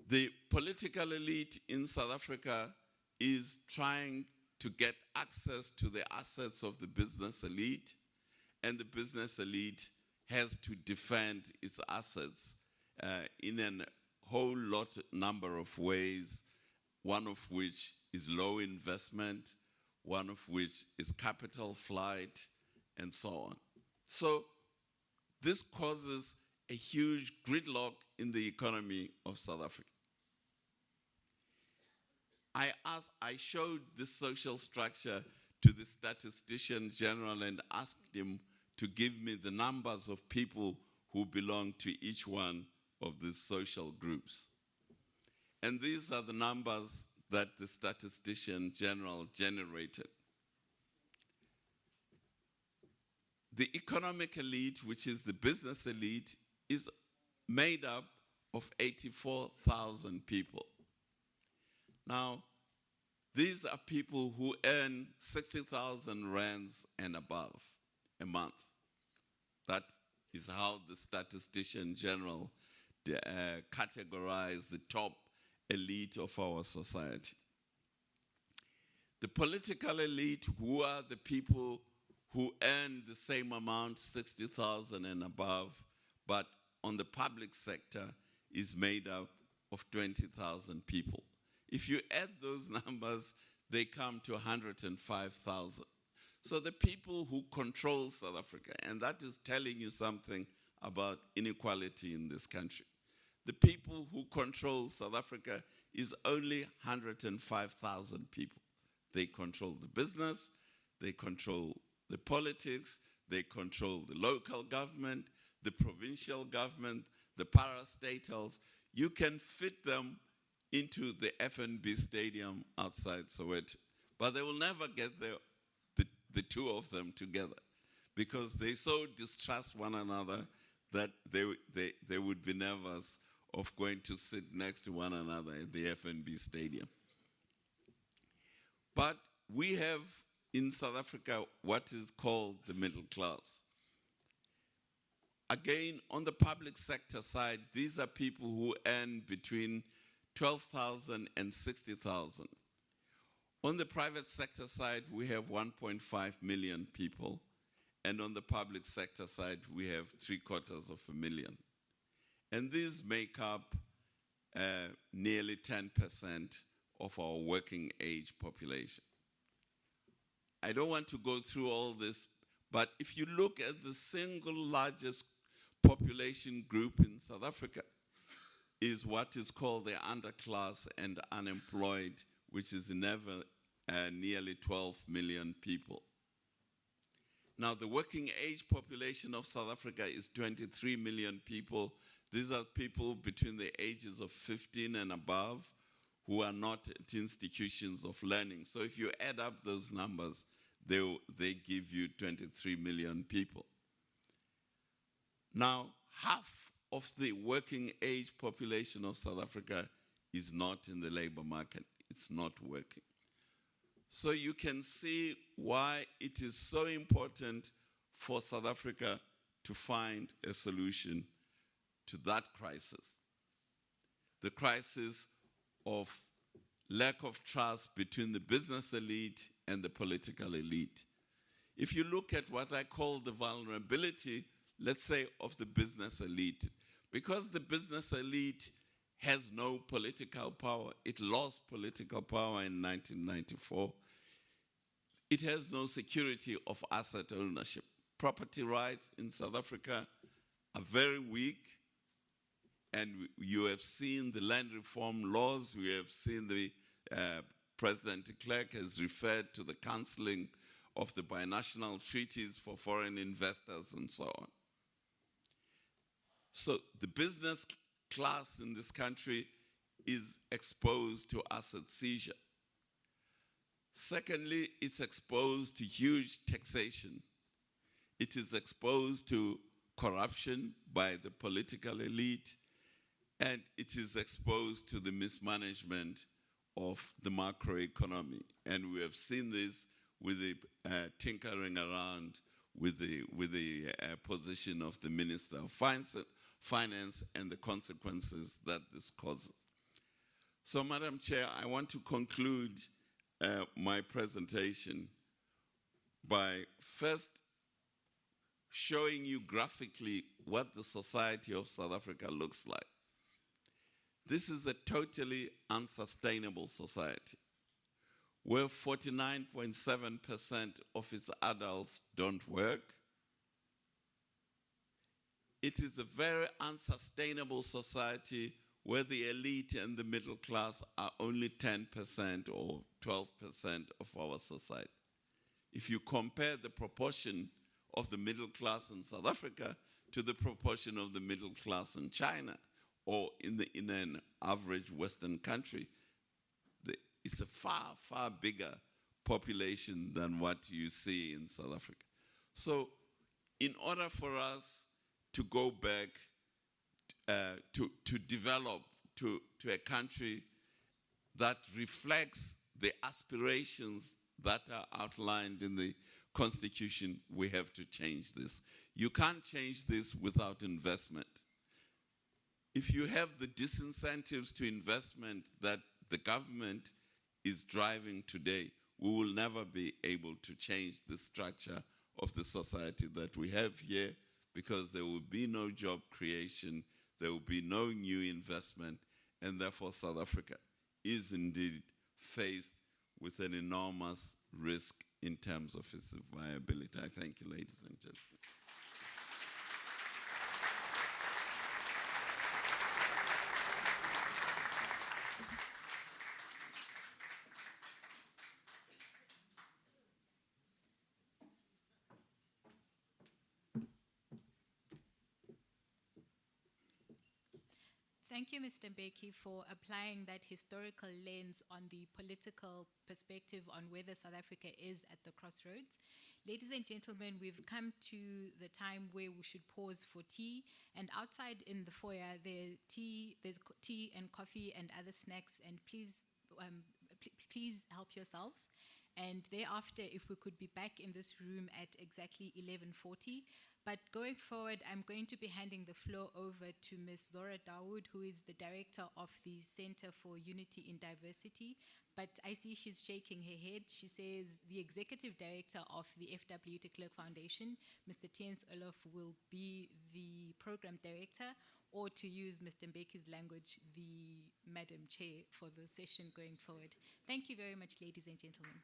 The political elite in South Africa is trying to get access to the assets of the business elite, and the business elite has to defend its assets in a whole number of ways, one of which is low investment, one of which is capital flight, and so on. So this causes a huge gridlock in the economy of South Africa. I showed this social structure to the statistician general and asked him to give me the numbers of people who belong to each one of these social groups. And these are the numbers that the statistician general generated. The economic elite, which is the business elite, is made up of 84,000 people. Now, these are people who earn 60,000 rands and above a month. That is how the statistician general categorized the top elite of our society. The political elite, who are the people who earn the same amount, 60,000 and above, but on the public sector is made up of 20,000 people. If you add those numbers, they come to 105,000. So the people who control South Africa, and that is telling you something about inequality in this country. The people who control South Africa is only 105,000 people. They control the business, they control the politics, they control the local government, the provincial government, the parastatals. You can fit them into the FNB stadium outside Soweto, but they will never get the two of them together because they so distrust one another that they would be nervous of going to sit next to one another at the FNB stadium. But we have in South Africa what is called the middle class. Again, on the public sector side, these are people who earn between 12,000 and 60,000. On the private sector side, we have 1.5 million people. And on the public sector side, we have 750,000. And these make up nearly 10% of our working age population. I don't want to go through all this, but if you look at the single largest population group in South Africa, is what is called the underclass and unemployed, which is nearly 12 million people. Now, the working age population of South Africa is 23 million people. These are people between the ages of 15 and above who are not at institutions of learning. So if you add up those numbers, they give you 23 million people. Now, half of the working age population of South Africa is not in the labor market. It's not working. So you can see why it is so important for South Africa to find a solution to that crisis. The crisis of lack of trust between the business elite and the political elite. If you look at what I call the vulnerability, let's say, of the business elite, because the business elite has no political power, it lost political power in 1994, it has no security of asset ownership. Property rights in South Africa are very weak, and you have seen the land reform laws, we have seen the President de Klerk has referred to the cancelling of the binational treaties for foreign investors and so on. So the business class in this country is exposed to asset seizure. Secondly, it's exposed to huge taxation. It is exposed to corruption by the political elite, and it is exposed to the mismanagement of the macroeconomy. And we have seen this with the tinkering around with the position of the Minister of Finance and the consequences that this causes. So, Madam Chair, I want to conclude my presentation by first showing you graphically what the society of South Africa looks like. This is a totally unsustainable society where 49.7% of its adults don't work. It is a very unsustainable society where the elite and the middle class are only 10% or 12% of our society. If you compare the proportion of the middle class in South Africa to the proportion of the middle class in China or in an average Western country, it's a far, far bigger population than what you see in South Africa. So in order for us to go back to develop to a country that reflects the aspirations that are outlined in the Constitution, we have to change this. You can't change this without investment. If you have the disincentives to investment that the government is driving today, we will never be able to change the structure of the society that we have here, because there will be no job creation, there will be no new investment, and therefore South Africa is indeed faced with an enormous risk in terms of its viability. I thank you, ladies and gentlemen. Thank you, Mr. Mbeki, for applying that historical lens on the political perspective on whether South Africa is at the crossroads. Ladies and gentlemen, we've come to the time where we should pause for tea. And outside in the foyer, there's tea and coffee and other snacks. And please, please help yourselves. And thereafter, if we could be back in this room at exactly 11:40. But going forward, I'm going to be handing the floor over to Ms. Zora Dawood, who is the director of the Center for Unity in Diversity. But I see she's shaking her head. She says the executive director of the FW de Klerk Foundation, Mr. Tiens Olof, will be the program director, or to use Mr. Mbeki's language, the Madam Chair for the session going forward. Thank you very much, ladies and gentlemen.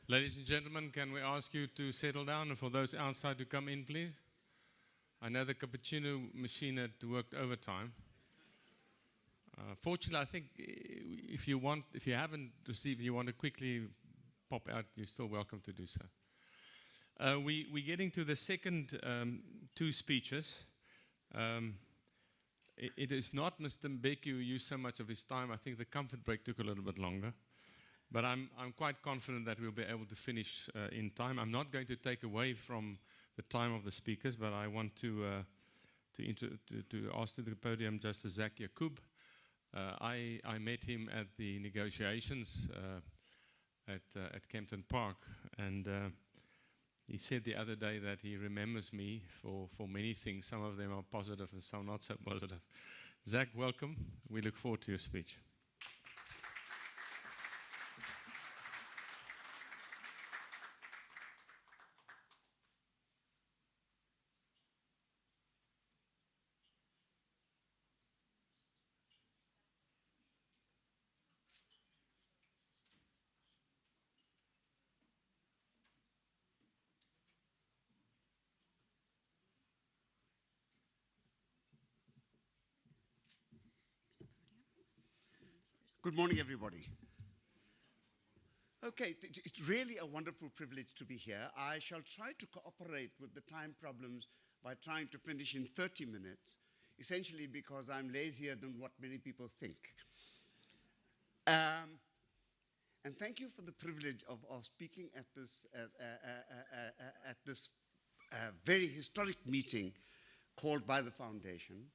Ladies and gentlemen, can we ask you to settle down, and for those outside to come in, please? I know the cappuccino machine had worked overtime. Fortunately, I think if you haven't received, you want to quickly pop out, you're still welcome to do so. We're getting to the second two speeches. It is not Mr. Mbeki who used so much of his time. I think the comfort break took a little bit longer. But I'm quite confident that we'll be able to finish in time. I'm not going to take away from the time of the speakers, but I want to ask to the podium Justice Zach Yacoub. I met him at the negotiations at Kempton Park, and he said the other day that he remembers me for many things. Some of them are positive and some not so positive. Zach, welcome. We look forward to your speech. Good morning, everybody. Okay, it's really a wonderful privilege to be here. I shall try to cooperate with the time problems by trying to finish in 30 minutes, essentially because I'm lazier than what many people think. And thank you for the privilege of speaking at this very historic meeting called by the Foundation.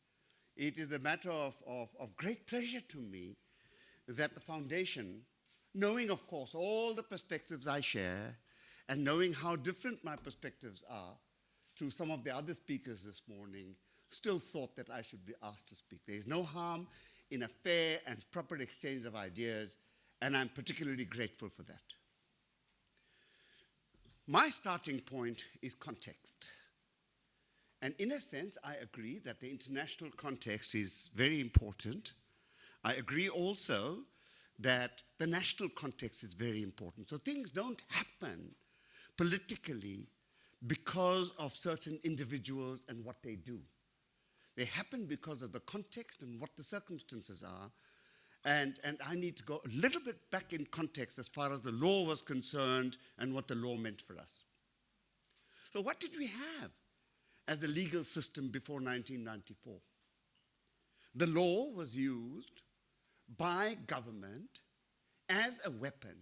It is a matter of great pleasure to me that the Foundation, knowing, of course, all the perspectives I share, and knowing how different my perspectives are to some of the other speakers this morning, still thought that I should be asked to speak. There is no harm in a fair and proper exchange of ideas, and I'm particularly grateful for that. My starting point is context. And in a sense, I agree that the international context is very important. I agree also that the national context is very important. So things don't happen politically because of certain individuals and what they do. They happen because of the context and what the circumstances are. And I need to go a little bit back in context as far as the law was concerned and what the law meant for us. So what did we have as the legal system before 1994? The law was used by government as a weapon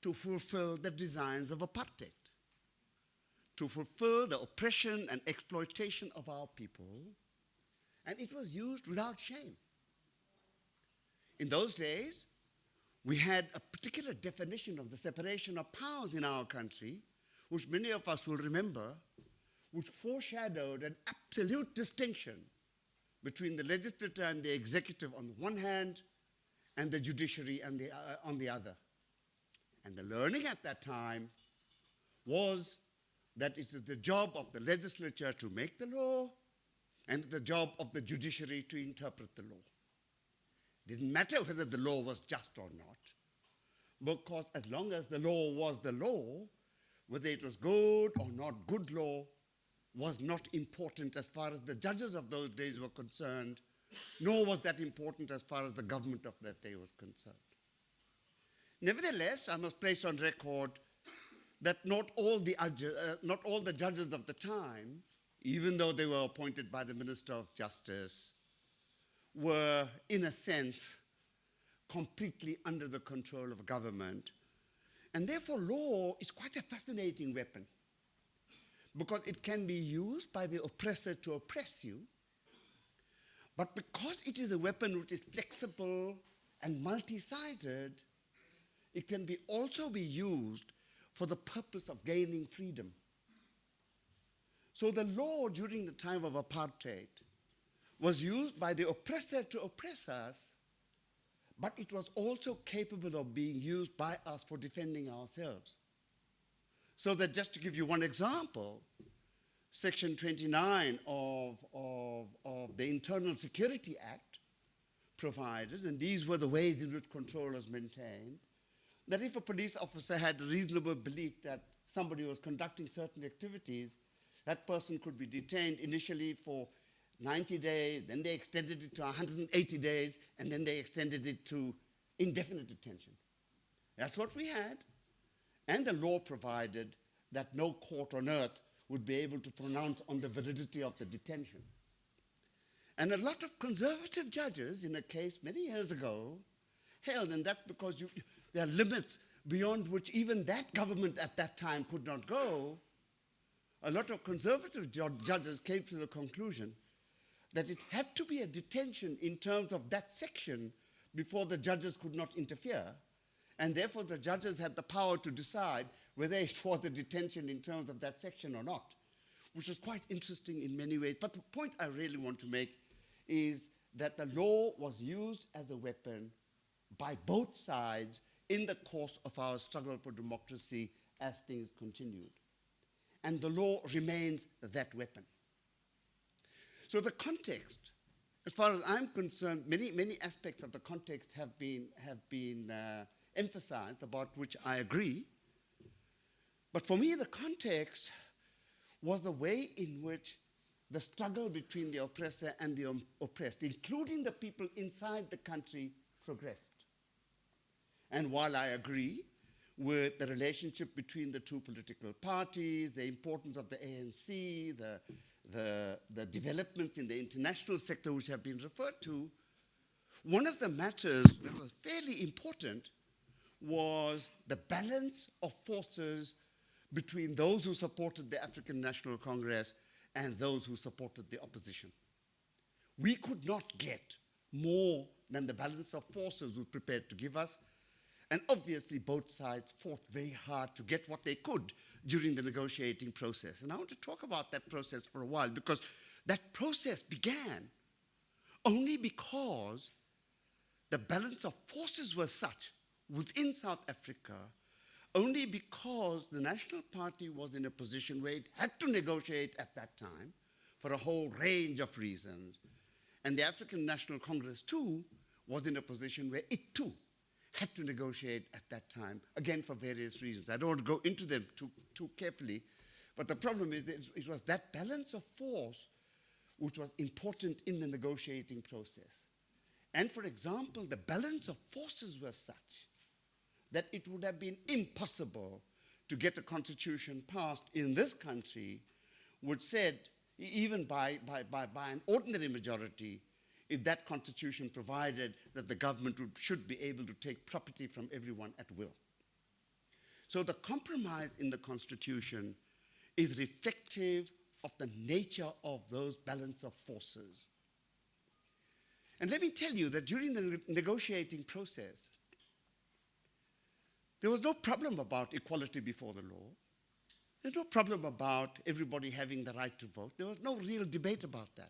to fulfill the designs of apartheid, to fulfill the oppression and exploitation of our people, and it was used without shame. In those days, we had a particular definition of the separation of powers in our country, which many of us will remember, which foreshadowed an absolute distinction between the legislature and the executive on the one hand, and the judiciary on the other. And the learning at that time was that it is the job of the legislature to make the law and the job of the judiciary to interpret the law. It didn't matter whether the law was just or not, because as long as the law was the law, whether it was good or not good law was not important as far as the judges of those days were concerned, nor was that important as far as the government of that day was concerned. Nevertheless, I must place on record that not all the judges of the time, even though they were appointed by the Minister of Justice, were, in a sense, completely under the control of government. And therefore, law is quite a fascinating weapon, because it can be used by the oppressor to oppress you, but because it is a weapon which is flexible and multi-sided, it can also be used for the purpose of gaining freedom. So the law during the time of apartheid was used by the oppressor to oppress us, but it was also capable of being used by us for defending ourselves. So that, just to give you one example, Section 29 of the Internal Security Act provided, and these were the ways in which control was maintained, that if a police officer had a reasonable belief that somebody was conducting certain activities, that person could be detained initially for 90 days, then they extended it to 180 days, and then they extended it to indefinite detention. That's what we had. And the law provided that no court on earth would be able to pronounce on the validity of the detention. And a lot of conservative judges in a case many years ago held, and that's because there are limits beyond which even that government at that time could not go. A lot of conservative judges came to the conclusion that it had to be a detention in terms of that section before the judges could not interfere. And therefore, the judges had the power to decide whether it was a detention in terms of that section or not, which was quite interesting in many ways. But the point I really want to make is that the law was used as a weapon by both sides in the course of our struggle for democracy as things continued. And the law remains that weapon. So the context, as far as I'm concerned, many aspects of the context have been emphasized, about which I agree. But for me, the context was the way in which the struggle between the oppressor and the oppressed, including the people inside the country, progressed. And while I agree with the relationship between the two political parties, the importance of the ANC, the developments in the international sector which have been referred to, one of the matters that was fairly important was the balance of forces between those who supported the African National Congress and those who supported the opposition. We could not get more than the balance of forces were prepared to give us, and obviously both sides fought very hard to get what they could during the negotiating process. And I want to talk about that process for a while, because that process began only because the balance of forces was such within South Africa, only because the National Party was in a position where it had to negotiate at that time for a whole range of reasons. And the African National Congress, too, was in a position where it, too, had to negotiate at that time, again, for various reasons. I don't want to go into them too carefully, but the problem is that it was that balance of force which was important in the negotiating process. And for example, the balance of forces was such that it would have been impossible to get a constitution passed in this country which said, even by an ordinary majority, if that constitution provided that the government should be able to take property from everyone at will. So the compromise in the constitution is reflective of the nature of those balance of forces. And let me tell you that during the negotiating process, there was no problem about equality before the law. There's no problem about everybody having the right to vote. There was no real debate about that.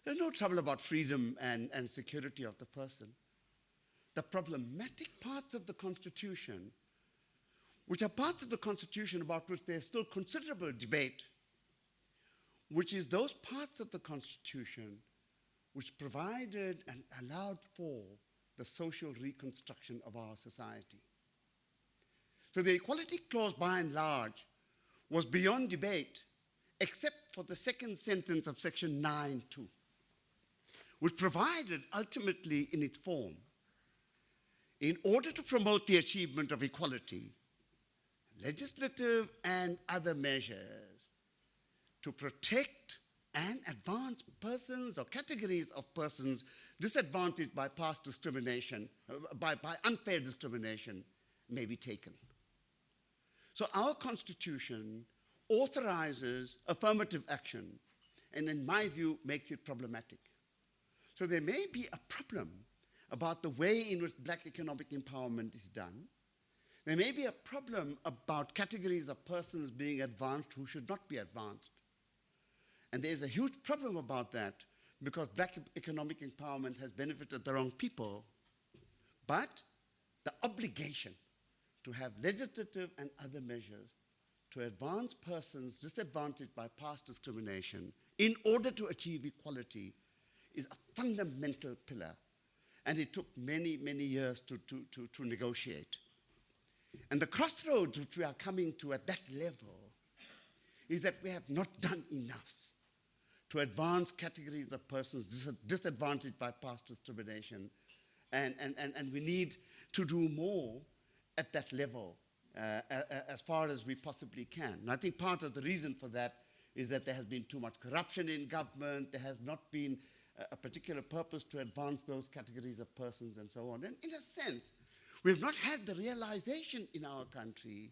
There's no trouble about freedom and security of the person. The problematic parts of the Constitution, which are parts of the Constitution about which there's still considerable debate, which is those parts of the Constitution which provided and allowed for the social reconstruction of our society. So the Equality Clause, by and large, was beyond debate, except for the second sentence of Section 9(2), which provided ultimately in its form, in order to promote the achievement of equality, legislative and other measures to protect and advance persons or categories of persons disadvantaged by past discrimination, by unfair discrimination, may be taken. So our Constitution authorizes affirmative action, and in my view, makes it problematic. So there may be a problem about the way in which black economic empowerment is done. There may be a problem about categories of persons being advanced who should not be advanced. And there's a huge problem about that, because black economic empowerment has benefited the wrong people. But the obligation to have legislative and other measures to advance persons disadvantaged by past discrimination in order to achieve equality is a fundamental pillar. And it took many, many years to negotiate. And the crossroads which we are coming to at that level is that we have not done enough to advance categories of persons disadvantaged by past discrimination. And we need to do more at that level as far as we possibly can. And I think part of the reason for that is that there has been too much corruption in government, there has not been a particular purpose to advance those categories of persons and so on. And in a sense, we have not had the realization in our country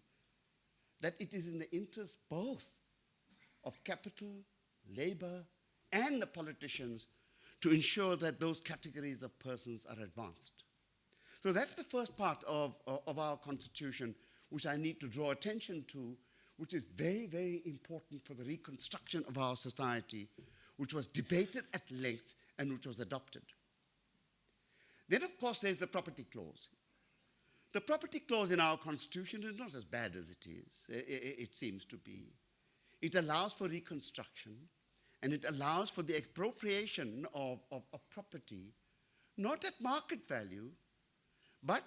that it is in the interest both of capital, labor, and the politicians to ensure that those categories of persons are advanced. So that's the first part of our constitution, which I need to draw attention to, which is very, very important for the reconstruction of our society, which was debated at length and which was adopted. Then, of course, there's the property clause. The property clause in our constitution is not as bad as it is, it seems to be. It allows for reconstruction, and it allows for the expropriation of property, not at market value, but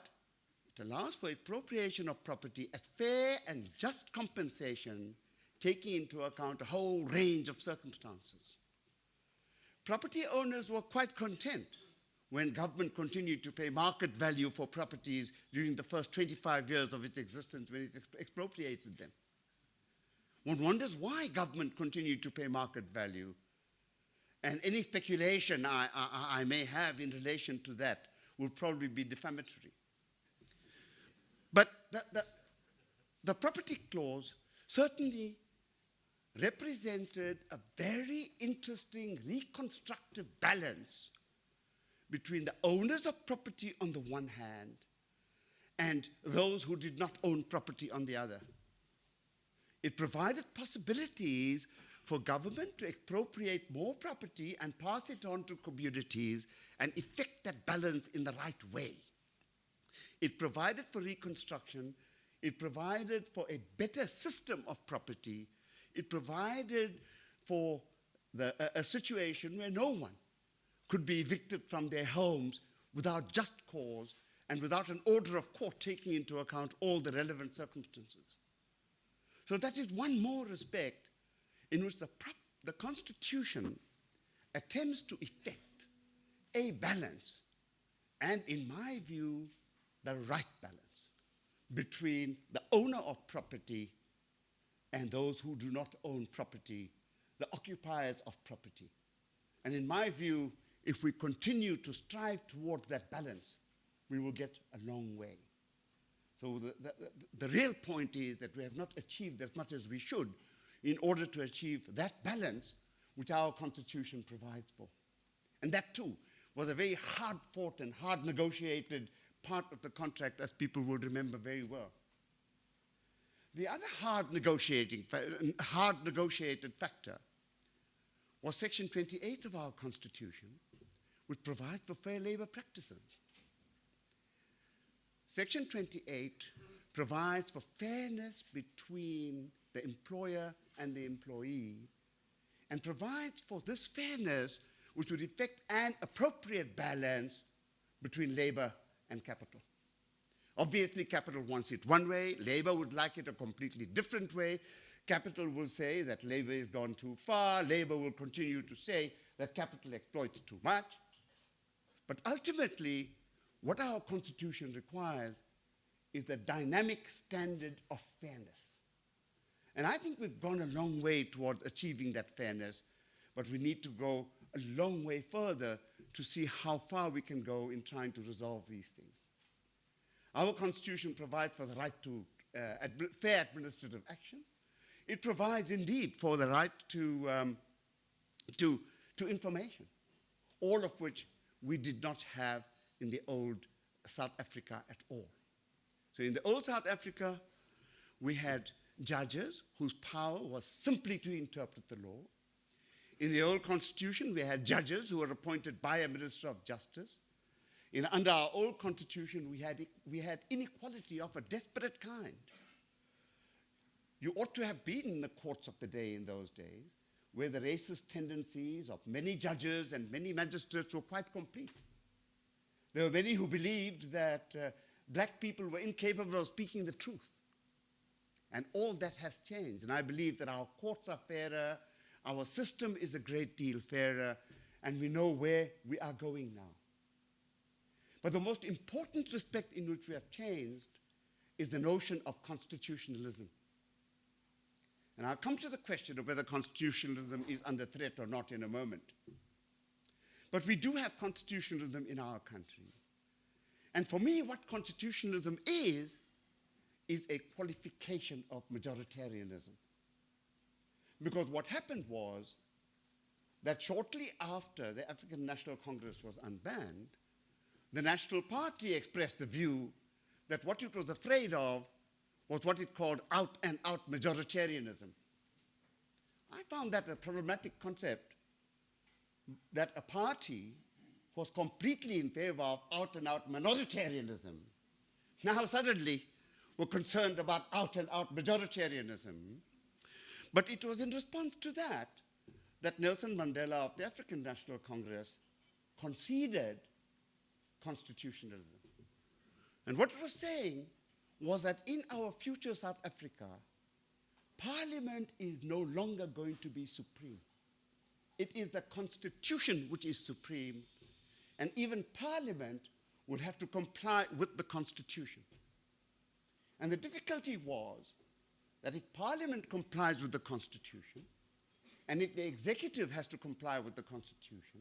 it allows for expropriation of property at fair and just compensation, taking into account a whole range of circumstances. Property owners were quite content when government continued to pay market value for properties during the first 25 years of its existence when it expropriated them. One wonders why government continued to pay market value. And any speculation I may have in relation to that will probably be defamatory. But the property clause certainly represented a very interesting reconstructive balance between the owners of property on the one hand and those who did not own property on the other. It provided possibilities for government to expropriate more property and pass it on to communities and effect that balance in the right way. It provided for reconstruction. It provided for a better system of property. It provided for a situation where no one could be evicted from their homes without just cause and without an order of court taking into account all the relevant circumstances. So that is one more aspect in which the Constitution attempts to effect a balance, and in my view, the right balance between the owner of property and those who do not own property, the occupiers of property. And in my view, if we continue to strive toward that balance, we will get a long way. So the real point is that we have not achieved as much as we should in order to achieve that balance which our Constitution provides for. And that too was a very hard-fought and hard-negotiated part of the contract, as people will remember very well. The other hard negotiated factor was Section 28 of our Constitution, which provides for fair labor practices. Section 28 provides for fairness between the employer and the employee, and provides for this fairness which would effect an appropriate balance between labor and capital. Obviously, capital wants it one way, labor would like it a completely different way. Capital will say that labor has gone too far, labor will continue to say that capital exploits too much. But ultimately, what our Constitution requires is the dynamic standard of fairness. And I think we've gone a long way towards achieving that fairness, but we need to go a long way further to see how far we can go in trying to resolve these things. Our Constitution provides for the right to fair administrative action. It provides indeed for the right to information, all of which we did not have in the old South Africa at all. So in the old South Africa, we had judges whose power was simply to interpret the law. In the old Constitution, we had judges who were appointed by a Minister of Justice. Under our old Constitution, we had inequality of a desperate kind. You ought to have been in the courts of the day in those days, where the racist tendencies of many judges and many magistrates were quite complete. There were many who believed that black people were incapable of speaking the truth. And all that has changed. And I believe that our courts are fairer, our system is a great deal fairer, and we know where we are going now. But the most important respect in which we have changed is the notion of constitutionalism. And I'll come to the question of whether constitutionalism is under threat or not in a moment. But we do have constitutionalism in our country. And for me, what constitutionalism is a qualification of majoritarianism. Because what happened was that shortly after the African National Congress was unbanned, the National Party expressed the view that what it was afraid of was what it called out-and-out majoritarianism. I found that a problematic concept, that a party was completely in favor of out-and-out minoritarianism. Now suddenly were concerned about out-and-out majoritarianism. But it was in response to that that Nelson Mandela of the African National Congress conceded constitutionalism. And what it was saying was that in our future South Africa, Parliament is no longer going to be supreme. It is the Constitution which is supreme, and even Parliament would have to comply with the Constitution. And the difficulty was that if Parliament complies with the Constitution, and if the executive has to comply with the Constitution,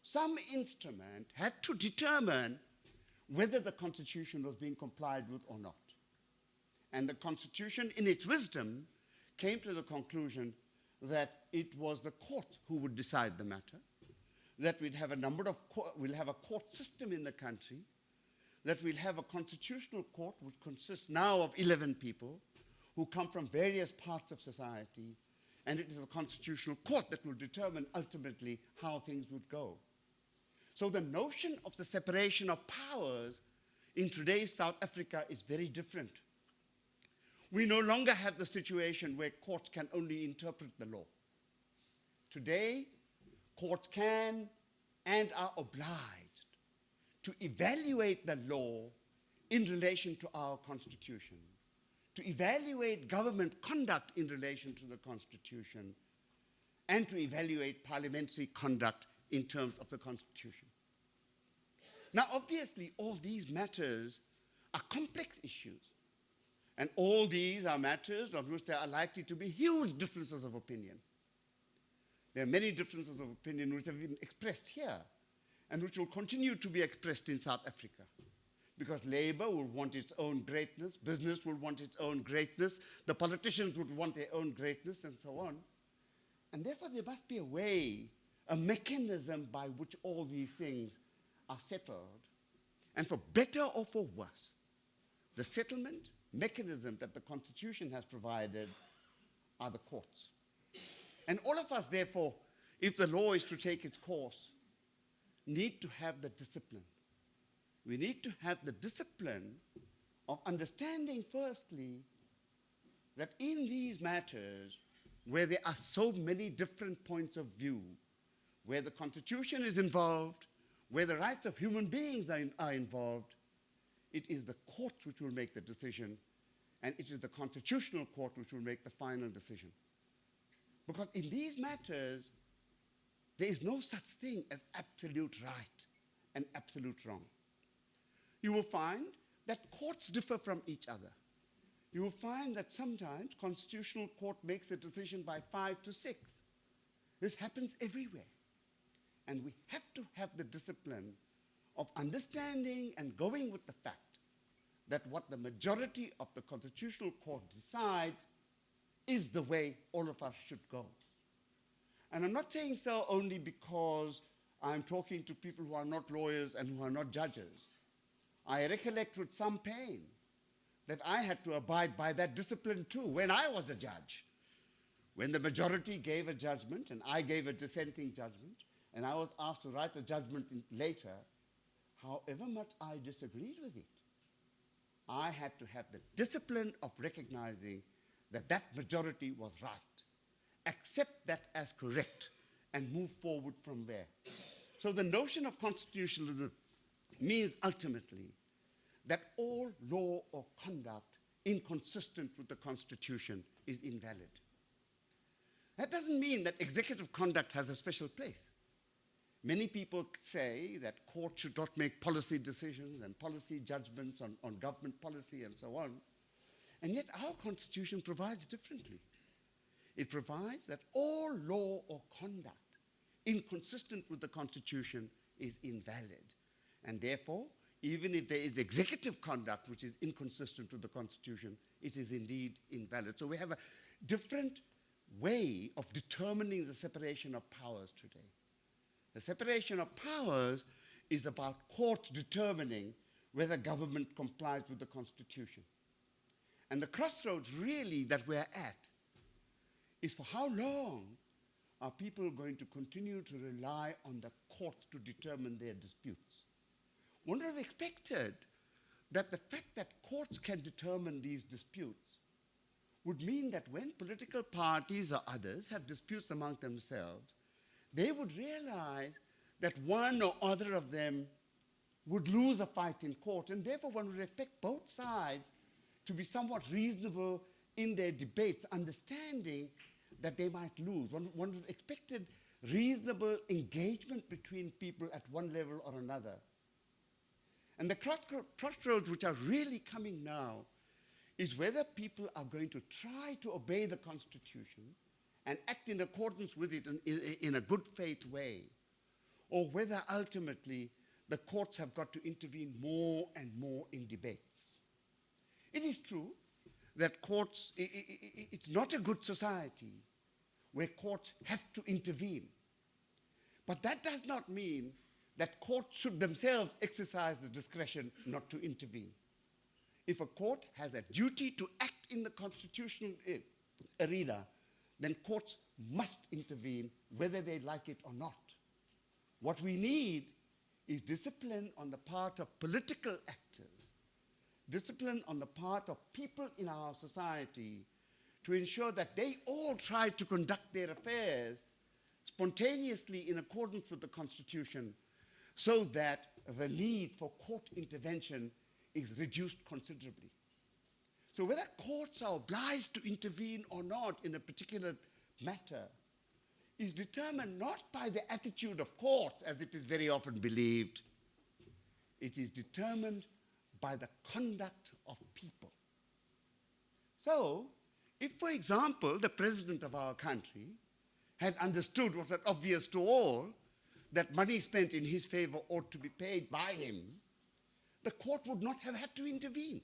some instrument had to determine whether the Constitution was being complied with or not. And the Constitution, in its wisdom, came to the conclusion that it was the court who would decide the matter, that we'll have a court system in the country, that we'll have a constitutional court which consists now of 11 people who come from various parts of society, and it is the constitutional court that will determine ultimately how things would go. So the notion of the separation of powers in today's South Africa is very different. We no longer have the situation where courts can only interpret the law. Today, courts can and are obliged to evaluate the law in relation to our Constitution, to evaluate government conduct in relation to the Constitution, and to evaluate parliamentary conduct in terms of the Constitution. Now, obviously, all these matters are complex issues, and all these are matters on which there are likely to be huge differences of opinion. There are many differences of opinion which have been expressed here, and which will continue to be expressed in South Africa, because labor will want its own greatness, business will want its own greatness, the politicians would want their own greatness, and so on. And therefore, there must be a way, a mechanism by which all these things are settled. And for better or for worse, the settlement mechanism that the Constitution has provided are the courts. And all of us, therefore, if the law is to take its course, need to have the discipline. We need to have the discipline of understanding, firstly, that in these matters, where there are so many different points of view, where the Constitution is involved, where the rights of human beings are involved, it is the court which will make the decision, and it is the constitutional court which will make the final decision. Because in these matters, there is no such thing as absolute right and absolute wrong. You will find that courts differ from each other. You will find that sometimes constitutional court makes a decision by 5 to 6. This happens everywhere. And we have to have the discipline of understanding and going with the fact that what the majority of the Constitutional Court decides is the way all of us should go. And I'm not saying so only because I'm talking to people who are not lawyers and who are not judges. I recollect with some pain that I had to abide by that discipline too when I was a judge. When the majority gave a judgment and I gave a dissenting judgment, and I was asked to write a judgment later, however much I disagreed with it, I had to have the discipline of recognizing that that majority was right, accept that as correct, and move forward from there. So the notion of constitutionalism means ultimately that all law or conduct inconsistent with the Constitution is invalid. That doesn't mean that executive conduct has a special place. Many people say that courts should not make policy decisions and policy judgments on government policy and so on. And yet our Constitution provides differently. It provides that all law or conduct inconsistent with the Constitution is invalid. And therefore, even if there is executive conduct which is inconsistent with the Constitution, it is indeed invalid. So we have a different way of determining the separation of powers today. The separation of powers is about courts determining whether government complies with the Constitution. And the crossroads really that we're at is for how long are people going to continue to rely on the courts to determine their disputes? One would have expected that the fact that courts can determine these disputes would mean that when political parties or others have disputes among themselves, they would realize that one or other of them would lose a fight in court, and therefore one would expect both sides to be somewhat reasonable in their debates, understanding that they might lose. One would have expected reasonable engagement between people at one level or another. And the crossroads which are really coming now is whether people are going to try to obey the Constitution and act in accordance with it in a good faith way, or whether ultimately the courts have got to intervene more and more in debates. It is true that courts, it's not a good society where courts have to intervene. But that does not mean that courts should themselves exercise the discretion not to intervene. If a court has a duty to act in the constitutional arena, then courts must intervene whether they like it or not. What we need is discipline on the part of political actors, discipline on the part of people in our society to ensure that they all try to conduct their affairs spontaneously in accordance with the Constitution, so that the need for court intervention is reduced considerably. So whether courts are obliged to intervene or not in a particular matter is determined not by the attitude of courts, as it is very often believed. It is determined by the conduct of people. So, if, for example, the president of our country had understood what was obvious to all, that money spent in his favor ought to be paid by him, the court would not have had to intervene.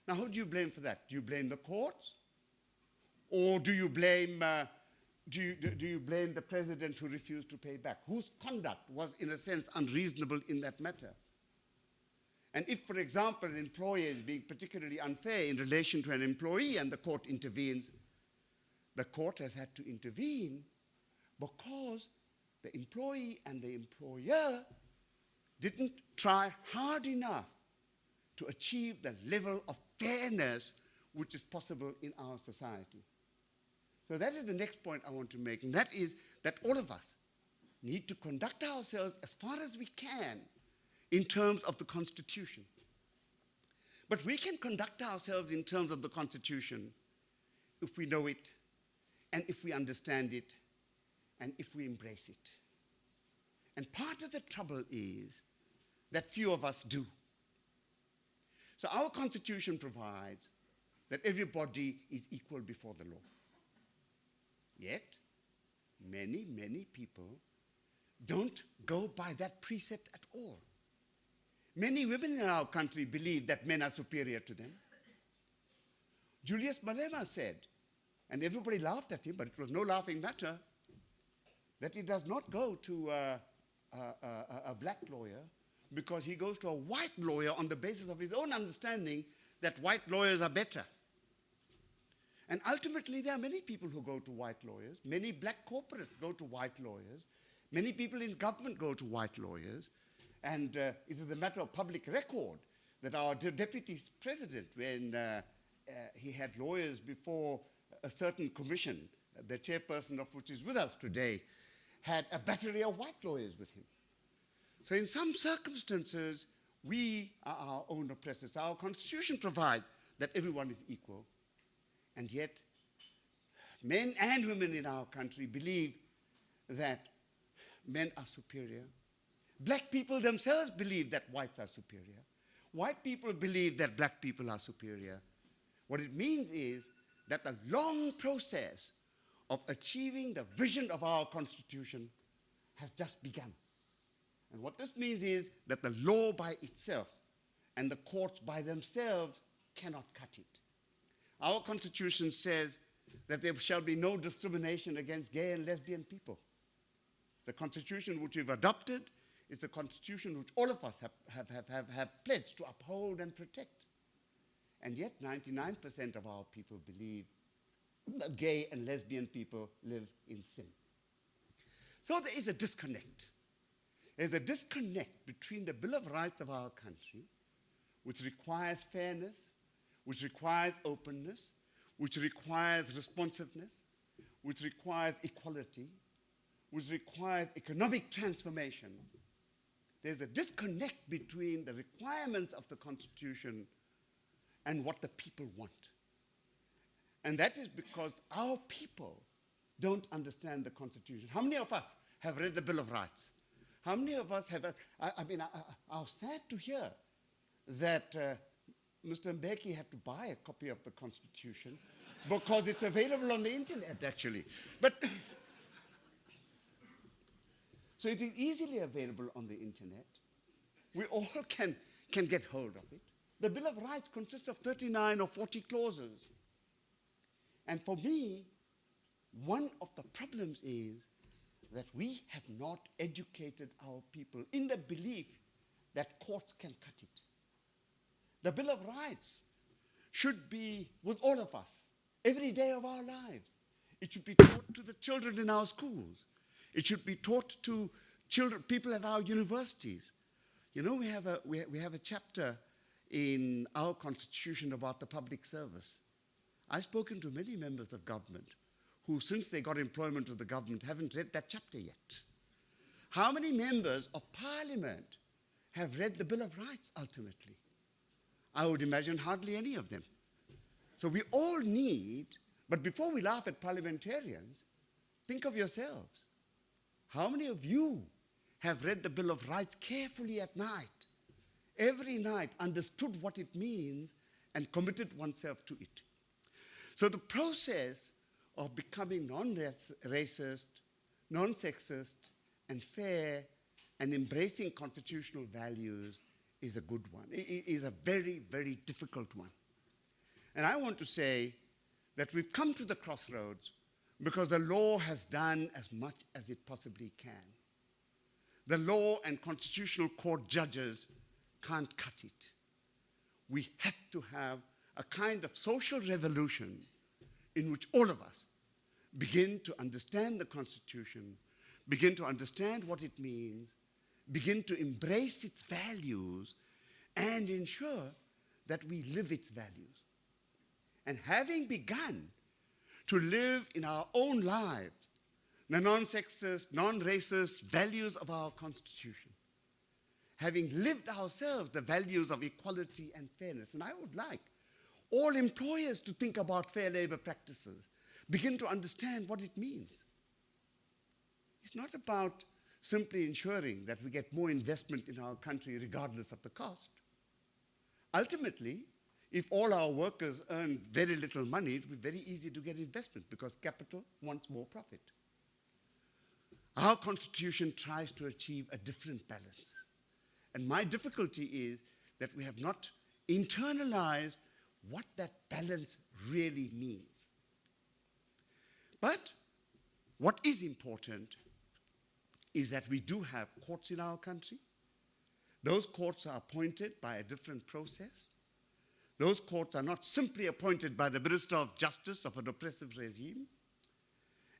Now, who do you blame for that? Do you blame the courts? Or do you blame, do you blame the president who refused to pay back? Whose conduct was, in a sense, unreasonable in that matter? And if, for example, an employer is being particularly unfair in relation to an employee and the court intervenes, the court has had to intervene because the employee and the employer didn't try hard enough to achieve the level of fairness which is possible in our society. So that is the next point I want to make, and that is that all of us need to conduct ourselves as far as we can in terms of the Constitution. But we can conduct ourselves in terms of the Constitution if we know it, and if we understand it, and if we embrace it. And part of the trouble is that few of us do. So our Constitution provides that everybody is equal before the law. Yet, many, many people don't go by that precept at all. Many women in our country believe that men are superior to them. Julius Malema said, and everybody laughed at him, but it was no laughing matter, that he does not go to a black lawyer because he goes to a white lawyer on the basis of his own understanding that white lawyers are better. And ultimately, there are many people who go to white lawyers. Many black corporates go to white lawyers. Many people in government go to white lawyers. And it is a matter of public record that our deputy president, when he had lawyers before a certain commission, the chairperson of which is with us today, had a battery of white lawyers with him. So in some circumstances, We are our own oppressors. Our Constitution provides that everyone is equal. And yet, men and women in our country believe that men are superior. Black people themselves believe that whites are superior. White people believe that black people are superior. What it means is that a long process of achieving the vision of our Constitution has just begun. And what this means is that the law by itself and the courts by themselves cannot cut it. Our Constitution says that there shall be no discrimination against gay and lesbian people. The Constitution which we've adopted is a Constitution which all of us have pledged to uphold and protect. And yet 99% of our people believe that gay and lesbian people live in sin. So there is a disconnect. There's a disconnect between the Bill of Rights of our country, which requires fairness, which requires openness, which requires responsiveness, which requires equality, which requires economic transformation. There's a disconnect between the requirements of the Constitution and what the people want. And that is because our people don't understand the Constitution. How many of us have read the Bill of Rights? How many of us have, I was sad to hear that Mr. Mbeki had to buy a copy of the Constitution because it's available on the internet, actually. But so it is easily available on the internet. We all can get hold of it. The Bill of Rights consists of 39 or 40 clauses. And for me, one of the problems is that we have not educated our people in the belief that courts can cut it. The Bill of Rights should be with all of us, every day of our lives. It should be taught to the children in our schools. It should be taught to children, people at our universities. You know, we have a chapter in our Constitution about the public service. I've spoken to many members of government who, since they got employment with the government, haven't read that chapter yet. How many members of Parliament have read the Bill of Rights ultimately? I would imagine hardly any of them. So we all need, but before we laugh at parliamentarians, think of yourselves. How many of you have read the Bill of Rights carefully at night, every night, understood what it means, and committed oneself to it? So the process of becoming non-racist, non-sexist, and fair, and embracing constitutional values is a good one. It is a very, very difficult one. And I want to say that we've come to the crossroads because the law has done as much as it possibly can. The law and constitutional court judges can't cut it. We have to have a kind of social revolution in which all of us begin to understand the Constitution, begin to understand what it means, begin to embrace its values, and ensure that we live its values. And having begun to live in our own lives the non-sexist, non-racist values of our Constitution, having lived ourselves the values of equality and fairness, and I would like all employers to think about fair labor practices, begin to understand what it means. It's not about simply ensuring that we get more investment in our country regardless of the cost. Ultimately, if all our workers earn very little money, it will be very easy to get investment because capital wants more profit. Our Constitution tries to achieve a different balance. And my difficulty is that we have not internalized what that balance really means. But what is important is that we do have courts in our country. Those courts are appointed by a different process. Those courts are not simply appointed by the Minister of Justice of an oppressive regime.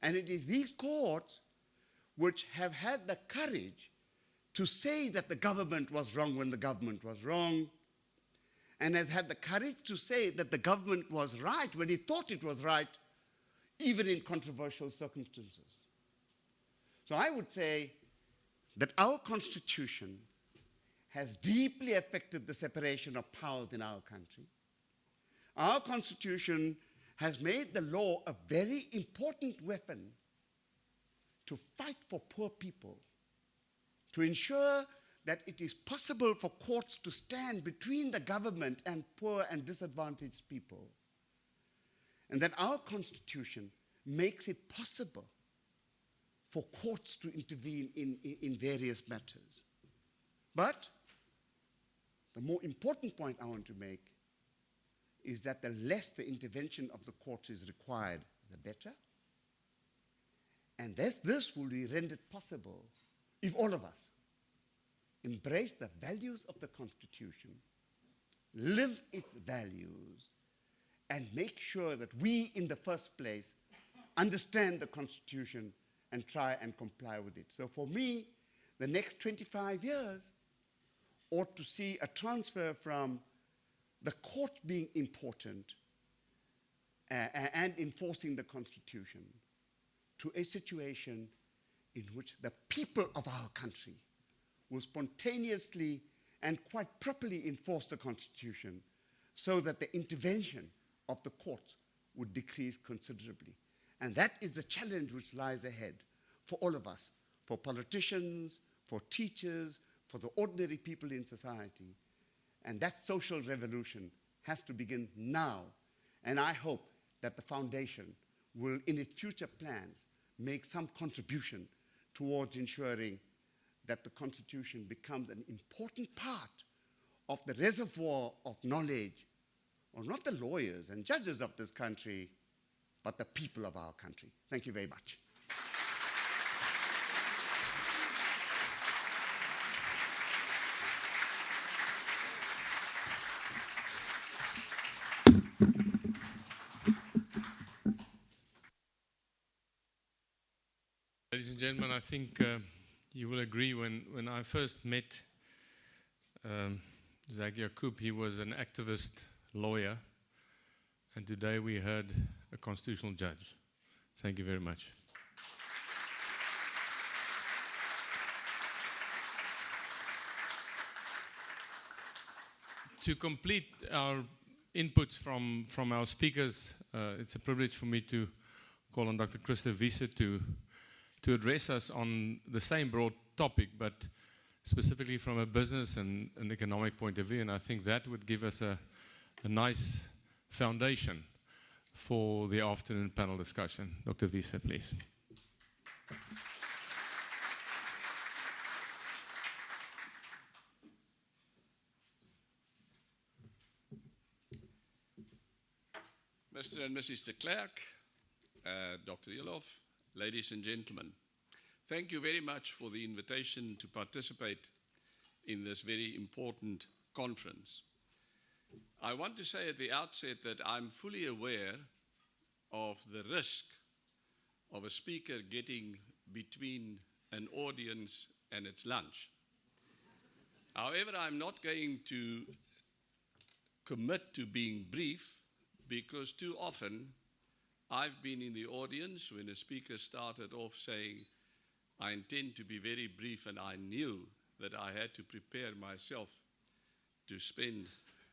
And it is these courts which have had the courage to say that the government was wrong when the government was wrong, and has had the courage to say that the government was right when it thought it was right, even in controversial circumstances. So I would say that our Constitution has deeply affected the separation of powers in our country. Our Constitution has made the law a very important weapon to fight for poor people, to ensure that it is possible for courts to stand between the government and poor and disadvantaged people, and that our Constitution makes it possible for courts to intervene in various matters. But the more important point I want to make is that the less the intervention of the courts is required, the better. And this will be rendered possible if all of us embrace the values of the Constitution, live its values, and make sure that we, in the first place, understand the Constitution and try and comply with it. So for me, the next 25 years ought to see a transfer from the court being important and enforcing the Constitution to a situation in which the people of our country will spontaneously and quite properly enforce the Constitution, so that the intervention of the courts would decrease considerably. And that is the challenge which lies ahead for all of us, for politicians, for teachers, for the ordinary people in society. And that social revolution has to begin now. And I hope that the foundation will, in its future plans, make some contribution towards ensuring that the Constitution becomes an important part of the reservoir of knowledge, or not the lawyers and judges of this country, but the people of our country. Thank you very much. Ladies and gentlemen, I think you will agree when I first met Zak Yaqub, he was an activist lawyer, and today we heard a constitutional judge. Thank you very much. To complete our inputs from our speakers, it's a privilege for me to call on Dr. Christa Wiese to address us on the same broad topic, but specifically from a business and an economic point of view. And I think that would give us a nice foundation for the afternoon panel discussion. Dr. Wiese, please. Mr. and Mrs. de Klerk, Dr. Elof, ladies and gentlemen, thank you very much for the invitation to participate in this very important conference. I want to say at the outset that I'm fully aware of the risk of a speaker getting between an audience and its lunch. However, I'm not going to commit to being brief, because too often I've been in the audience when a speaker started off saying, I intend to be very brief, and I knew that I had to prepare myself to spend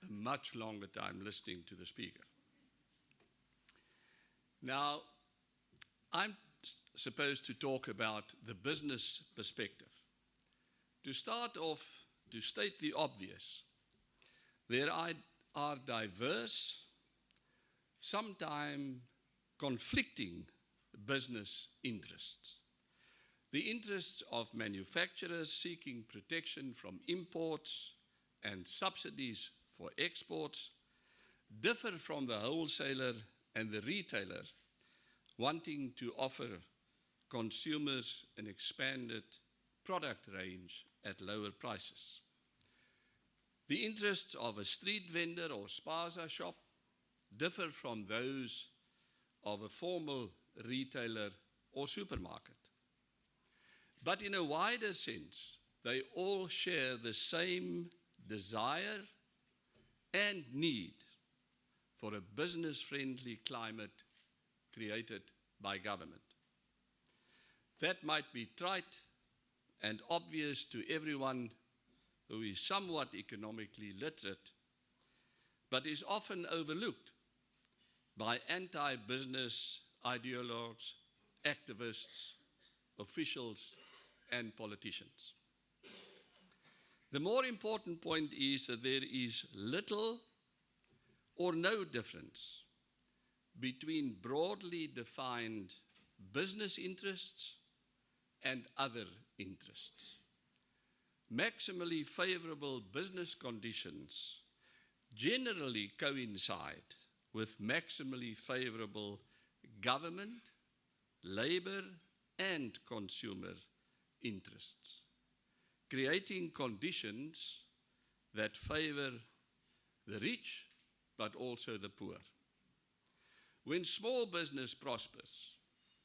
a much longer time listening to the speaker. Now, I'm supposed to talk about the business perspective. To start off, to state the obvious, there are diverse, sometimes conflicting business interests. The interests of manufacturers seeking protection from imports and subsidies for exports differ from the wholesaler and the retailer wanting to offer consumers an expanded product range at lower prices. The interests of a street vendor or spaza shop differ from those of a formal retailer or supermarket. But in a wider sense, they all share the same desire and need for a business-friendly climate created by government. That might be trite and obvious to everyone who is somewhat economically literate, but is often overlooked by anti-business ideologues, activists, officials, and politicians. The more important point is that there is little or no difference between broadly defined business interests and other interests. Maximally favorable business conditions generally coincide with maximally favorable government, labor, and consumer interests, creating conditions that favor the rich but also the poor. When small business prospers,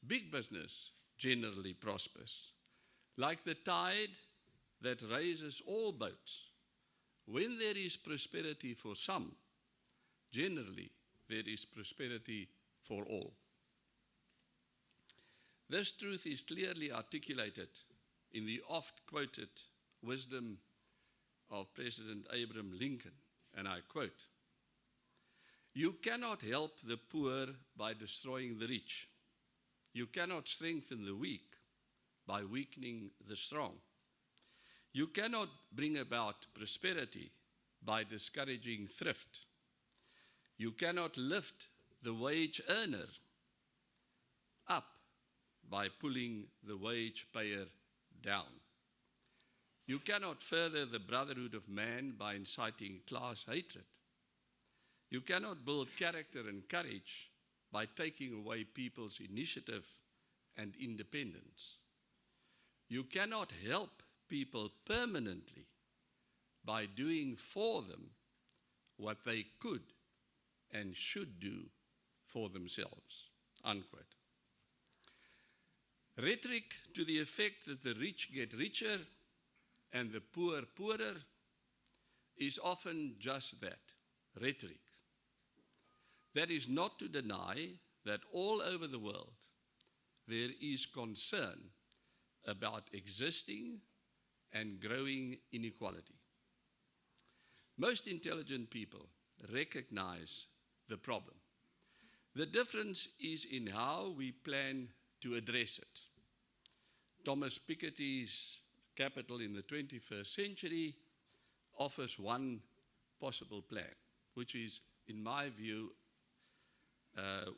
big business generally prospers. Like the tide that raises all boats, when there is prosperity for some, generally there is prosperity for all. This truth is clearly articulated in the oft-quoted wisdom of President Abraham Lincoln, and I quote, "You cannot help the poor by destroying the rich. You cannot strengthen the weak by weakening the strong. You cannot bring about prosperity by discouraging thrift. You cannot lift the wage earner up by pulling the wage payer down. You cannot further the brotherhood of man by inciting class hatred. You cannot build character and courage by taking away people's initiative and independence. You cannot help people permanently by doing for them what they could and should do for themselves," unquote. Rhetoric to the effect that the rich get richer and the poor poorer is often just that, rhetoric. That is not to deny that all over the world there is concern about existing and growing inequality. Most intelligent people recognize the problem. The difference is in how we plan to address it. Thomas Piketty's Capital in the 21st Century offers one possible plan, which is, in my view,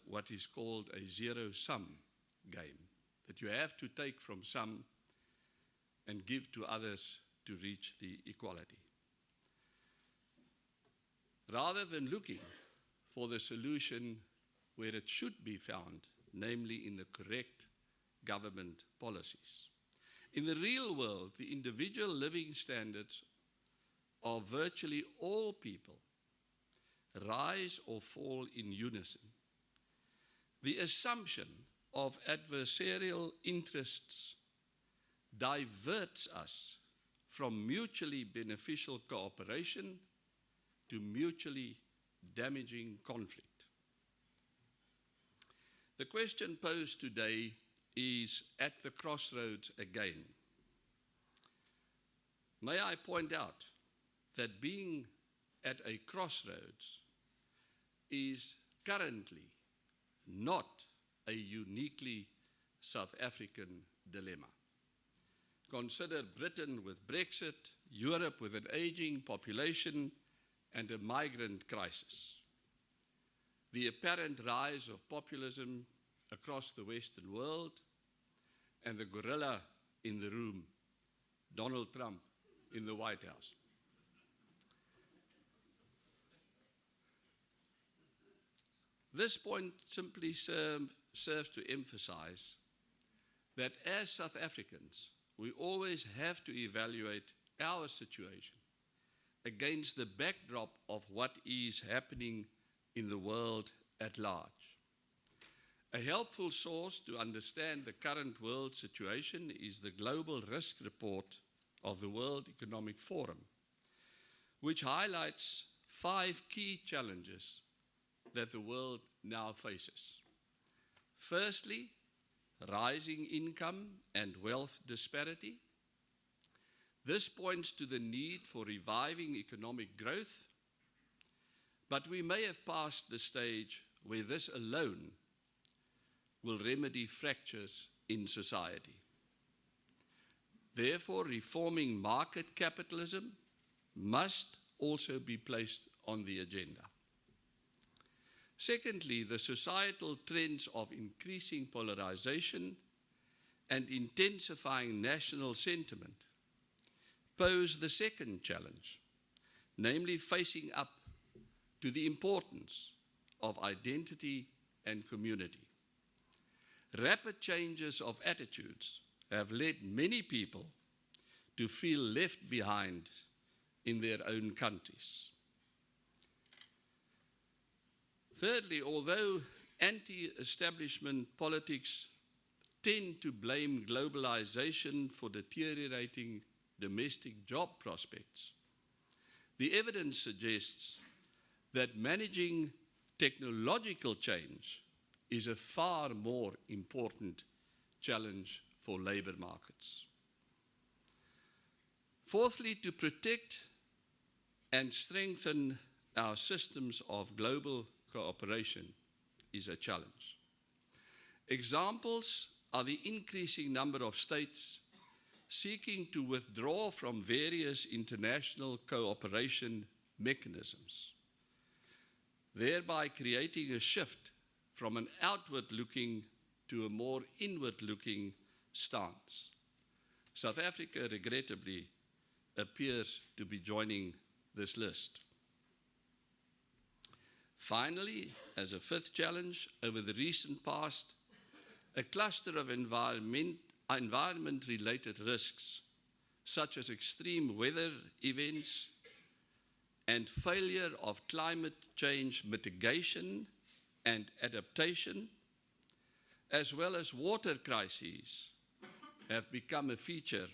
what is called a zero-sum game, that you have to take from some and give to others to reach the equality. Rather than looking for the solution where it should be found, namely in the correct government policies. In the real world, the individual living standards of virtually all people rise or fall in unison. The assumption of adversarial interests diverts us from mutually beneficial cooperation to mutually damaging conflict. The question posed today is at the crossroads again. May I point out that being at a crossroads is currently not a uniquely South African dilemma. Consider Britain with Brexit, Europe with an aging population and a migrant crisis. The apparent rise of populism across the Western world, and the gorilla in the room, Donald Trump in the White House. This point simply serves to emphasize that as South Africans, we always have to evaluate our situation against the backdrop of what is happening in the world at large. A helpful source to understand the current world situation is the Global Risk Report of the World Economic Forum, which highlights 5 key challenges that the world now faces. Firstly, rising income and wealth disparity. This points to the need for reviving economic growth, but we may have passed the stage where this alone will remedy fractures in society. Therefore, reforming market capitalism must also be placed on the agenda. Secondly, the societal trends of increasing polarization and intensifying national sentiment pose the second challenge, namely facing up to the importance of identity and community. Rapid changes of attitudes have led many people to feel left behind in their own countries. Thirdly, although anti-establishment politics tend to blame globalization for deteriorating domestic job prospects, the evidence suggests that managing technological change is a far more important challenge for labor markets. Fourthly, to protect and strengthen our systems of global cooperation is a challenge. Examples are the increasing number of states seeking to withdraw from various international cooperation mechanisms, thereby creating a shift from an outward-looking to a more inward-looking stance. South Africa, regrettably, appears to be joining this list. Finally, as a fifth challenge, over the recent past, a cluster of environment-related risks, such as extreme weather events and failure of climate change mitigation and adaptation, as well as water crises, have become a feature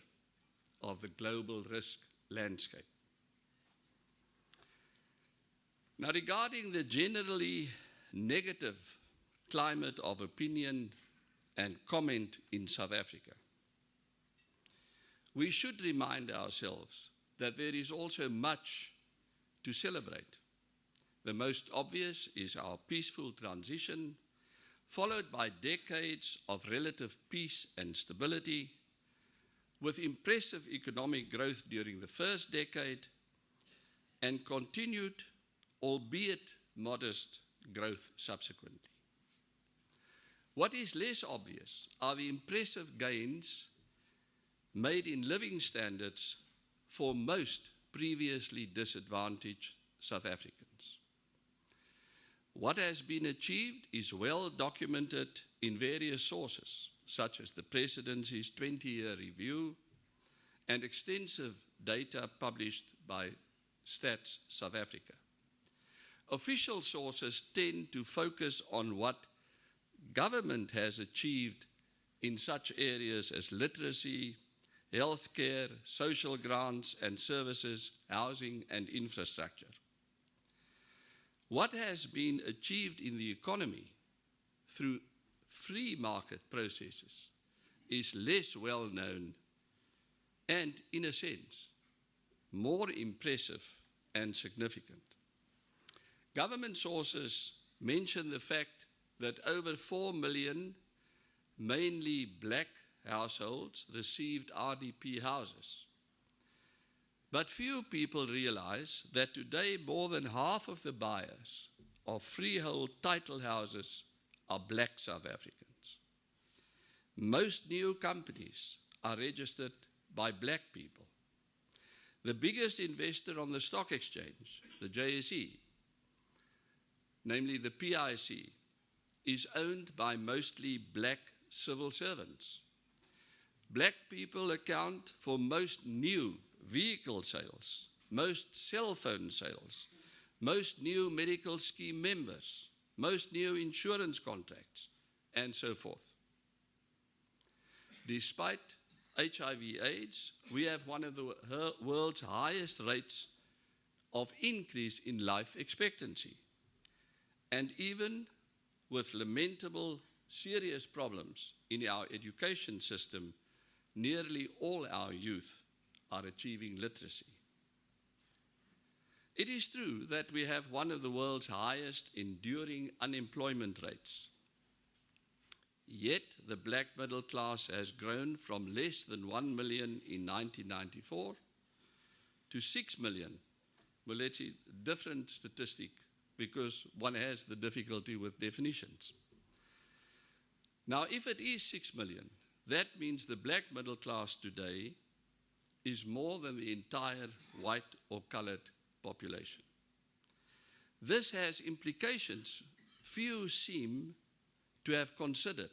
of the global risk landscape. Now, regarding the generally negative climate of opinion and comment in South Africa, we should remind ourselves that there is also much to celebrate. The most obvious is our peaceful transition, followed by decades of relative peace and stability, with impressive economic growth during the first decade and continued, albeit modest, growth subsequently. What is less obvious are the impressive gains made in living standards for most previously disadvantaged South Africans. What has been achieved is well documented in various sources, such as the Presidency's 20-year review and extensive data published by Stats South Africa. Official sources tend to focus on what government has achieved in such areas as literacy, healthcare, social grants and services, housing and infrastructure. What has been achieved in the economy through free market processes is less well known and, in a sense, more impressive and significant. Government sources mention the fact that over 4 million, mainly black households, received RDP houses. But few people realize that today more than half of the buyers of freehold title houses are black South Africans. Most new companies are registered by black people. The biggest investor on the stock exchange, the JSE, namely the PIC, is owned by mostly black civil servants. Black people account for most new vehicle sales, most cell phone sales, most new medical scheme members, most new insurance contracts, and so forth. Despite HIV/AIDS, we have one of the world's highest rates of increase in life expectancy. And even with lamentable, serious problems in our education system, nearly all our youth are achieving literacy. It is true that we have one of the world's highest enduring unemployment rates. Yet the black middle class has grown from less than 1 million in 1994 to 6 million. Well, it's a different statistic because one has the difficulty with definitions. Now, if it is 6 million, that means the black middle class today is more than the entire white or colored population. This has implications few seem to have considered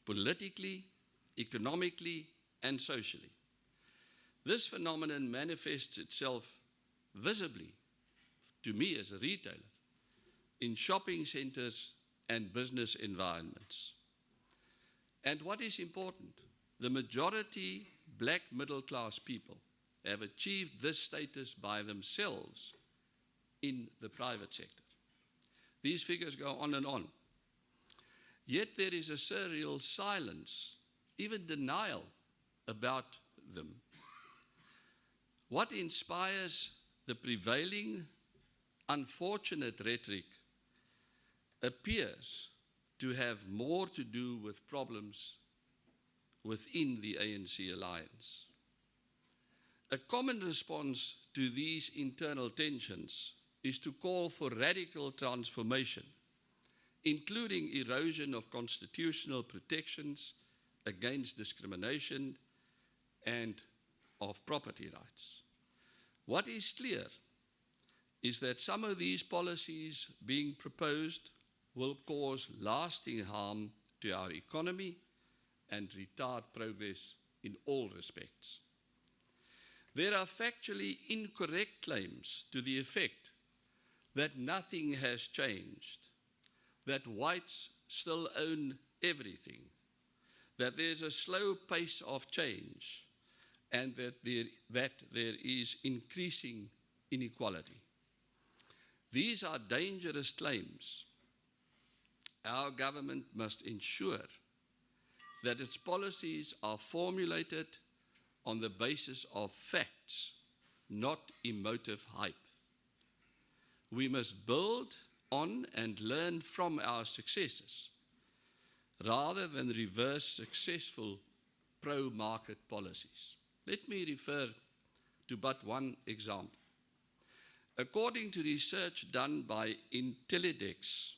politically, economically, and socially. This phenomenon manifests itself visibly, to me as a retailer, in shopping centers and business environments. And what is important, the majority black middle class people have achieved this status by themselves in the private sector. These figures go on and on. Yet there is a surreal silence, even denial about them. What inspires the prevailing unfortunate rhetoric appears to have more to do with problems within the ANC alliance. A common response to these internal tensions is to call for radical transformation, including erosion of constitutional protections against discrimination and of property rights. What is clear is that some of these policies being proposed will cause lasting harm to our economy and retard progress in all respects. There are factually incorrect claims to the effect that nothing has changed, that whites still own everything, that there's a slow pace of change, and that there is increasing inequality. These are dangerous claims. Our government must ensure that its policies are formulated on the basis of facts, not emotive hype. We must build on and learn from our successes, rather than reverse successful pro-market policies. Let me refer to but one example. According to research done by Intellidex,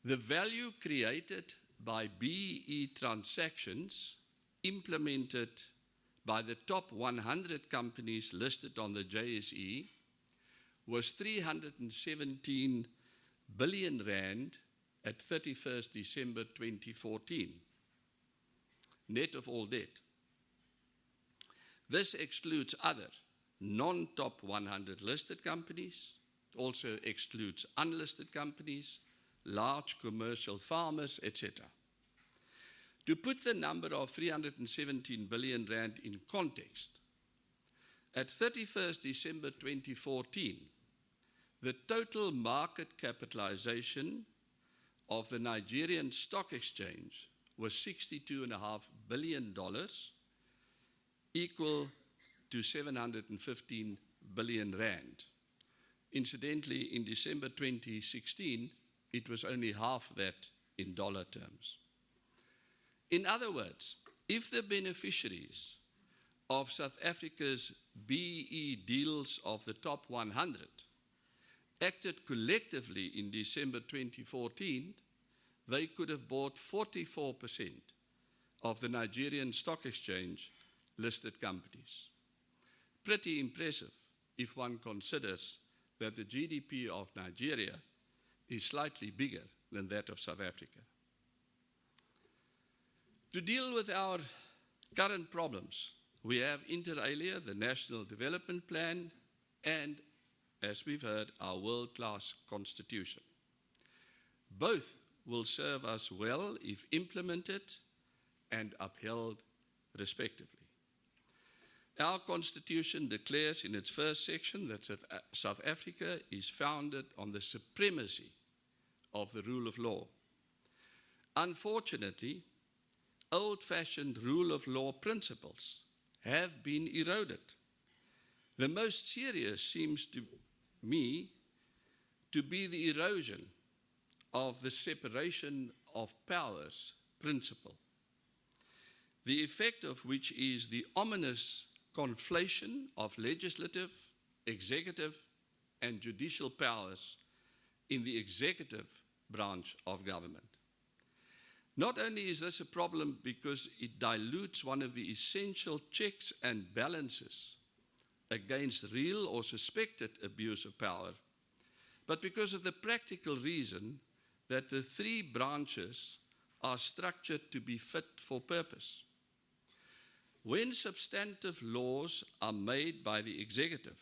the value created by BEE transactions implemented by the top 100 companies listed on the JSE was 317 billion rand at 31st December 2014, net of all debt. This excludes other non-top 100 listed companies, it also excludes unlisted companies, large commercial farmers, etc. To put the number of 317 billion rand in context, at 31st December 2014, the total market capitalization of the Nigerian Stock Exchange was $62.5 billion, equal to 715 billion rand. Incidentally, in December 2016, it was only half that in dollar terms. In other words, if the beneficiaries of South Africa's BEE deals of the top 100 acted collectively in December 2014, they could have bought 44% of the Nigerian Stock Exchange listed companies. Pretty impressive if one considers that the GDP of Nigeria is slightly bigger than that of South Africa. To deal with our current problems, we have inter alia the National Development Plan and, as we've heard, our world-class constitution. Both will serve us well if implemented and upheld respectively. Our constitution declares in its first section that South Africa is founded on the supremacy of the rule of law. Unfortunately, old-fashioned rule of law principles have been eroded. The most serious seems to me to be the erosion of the separation of powers principle, the effect of which is the ominous conflation of legislative, executive, and judicial powers in the executive branch of government. Not only is this a problem because it dilutes one of the essential checks and balances against real or suspected abuse of power, but because of the practical reason that the three branches are structured to be fit for purpose. When substantive laws are made by the executive,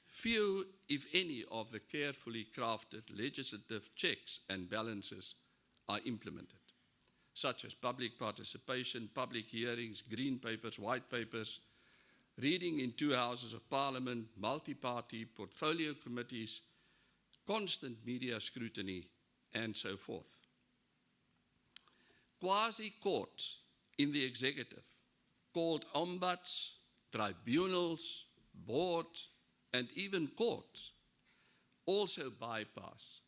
few, if any, of the carefully crafted legislative checks and balances are implemented, such as public participation, public hearings, green papers, white papers, reading in two houses of parliament, multi-party portfolio committees, constant media scrutiny, and so forth. Quasi-courts in the executive, called ombuds, tribunals, boards, and even courts, also bypass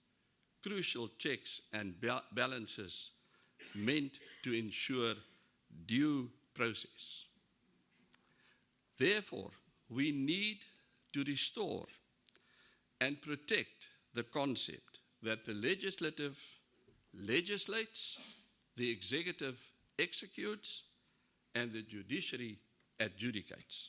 crucial checks and balances meant to ensure due process. Therefore, we need to restore and protect the concept that the legislative legislates, the executive executes, and the judiciary adjudicates.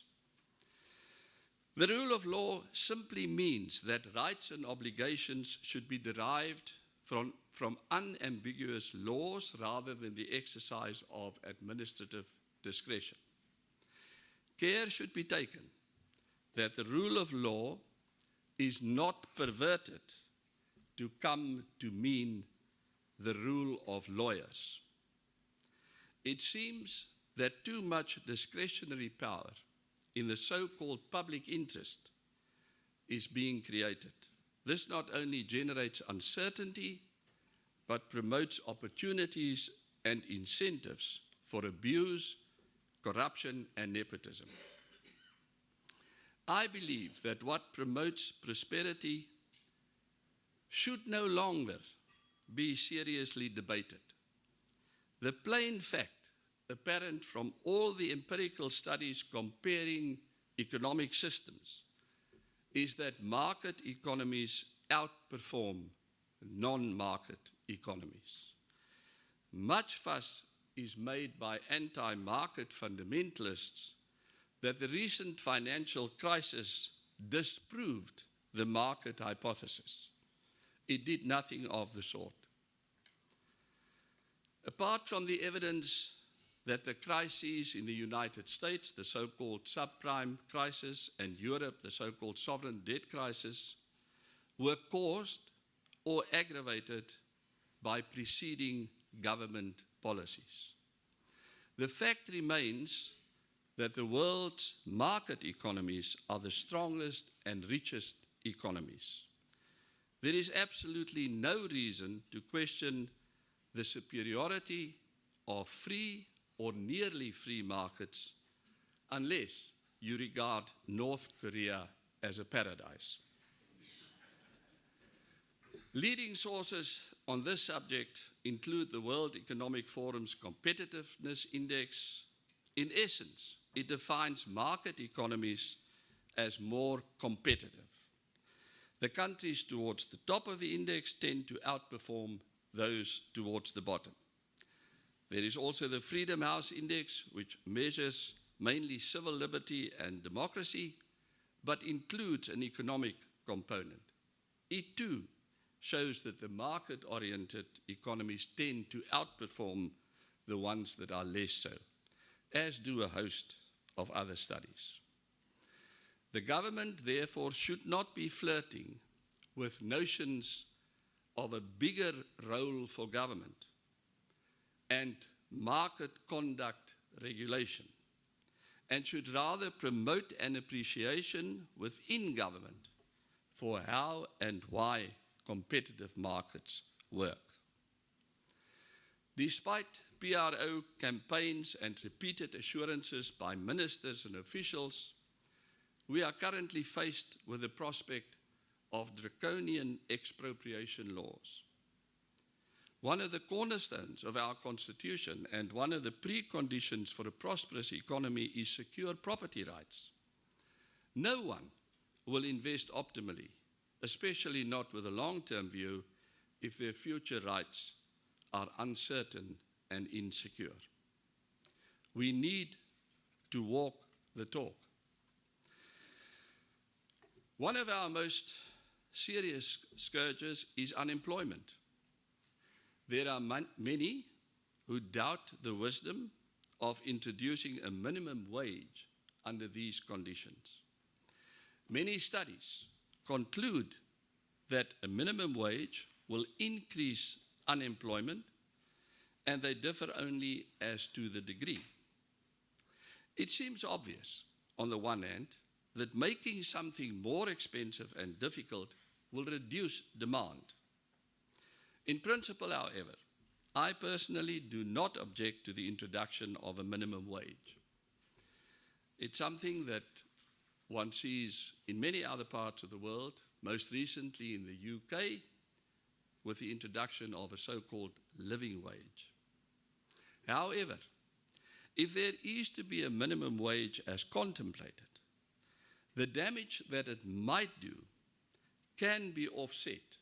The rule of law simply means that rights and obligations should be derived from unambiguous laws rather than the exercise of administrative discretion. Care should be taken that the rule of law is not perverted to come to mean the rule of lawyers. It seems that too much discretionary power in the so-called public interest is being created. This not only generates uncertainty, but promotes opportunities and incentives for abuse, corruption, and nepotism. I believe that what promotes prosperity should no longer be seriously debated. The plain fact, apparent from all the empirical studies comparing economic systems, is that market economies outperform non-market economies. Much fuss is made by anti-market fundamentalists that the recent financial crisis disproved the market hypothesis. It did nothing of the sort. Apart from the evidence that the crises in the United States, the so-called subprime crisis, and Europe, the so-called sovereign debt crisis, were caused or aggravated by preceding government policies. The fact remains that the world's market economies are the strongest and richest economies. There is absolutely no reason to question the superiority of free or nearly free markets unless you regard North Korea as a paradise. Leading sources on this subject include the World Economic Forum's Competitiveness Index. In essence, it defines market economies as more competitive. The countries towards the top of the index tend to outperform those towards the bottom. There is also the Freedom House Index, which measures mainly civil liberty and democracy, but includes an economic component. It too shows that the market-oriented economies tend to outperform the ones that are less so, as do a host of other studies. The government, therefore, should not be flirting with notions of a bigger role for government and market conduct regulation, and should rather promote an appreciation within government for how and why competitive markets work. Despite PRO campaigns and repeated assurances by ministers and officials, we are currently faced with the prospect of draconian expropriation laws. One of the cornerstones of our Constitution and one of the preconditions for a prosperous economy is secure property rights. No one will invest optimally, especially not with a long-term view, if their future rights are uncertain and insecure. We need to walk the talk. One of our most serious scourges is unemployment. There are many who doubt the wisdom of introducing a minimum wage under these conditions. Many studies conclude that a minimum wage will increase unemployment, and they differ only as to the degree. It seems obvious, on the one hand, that making something more expensive and difficult will reduce demand. In principle, however, I personally do not object to the introduction of a minimum wage. It's something that one sees in many other parts of the world, most recently in the UK, with the introduction of a so-called living wage. However, if there is to be a minimum wage as contemplated, the damage that it might do can be offset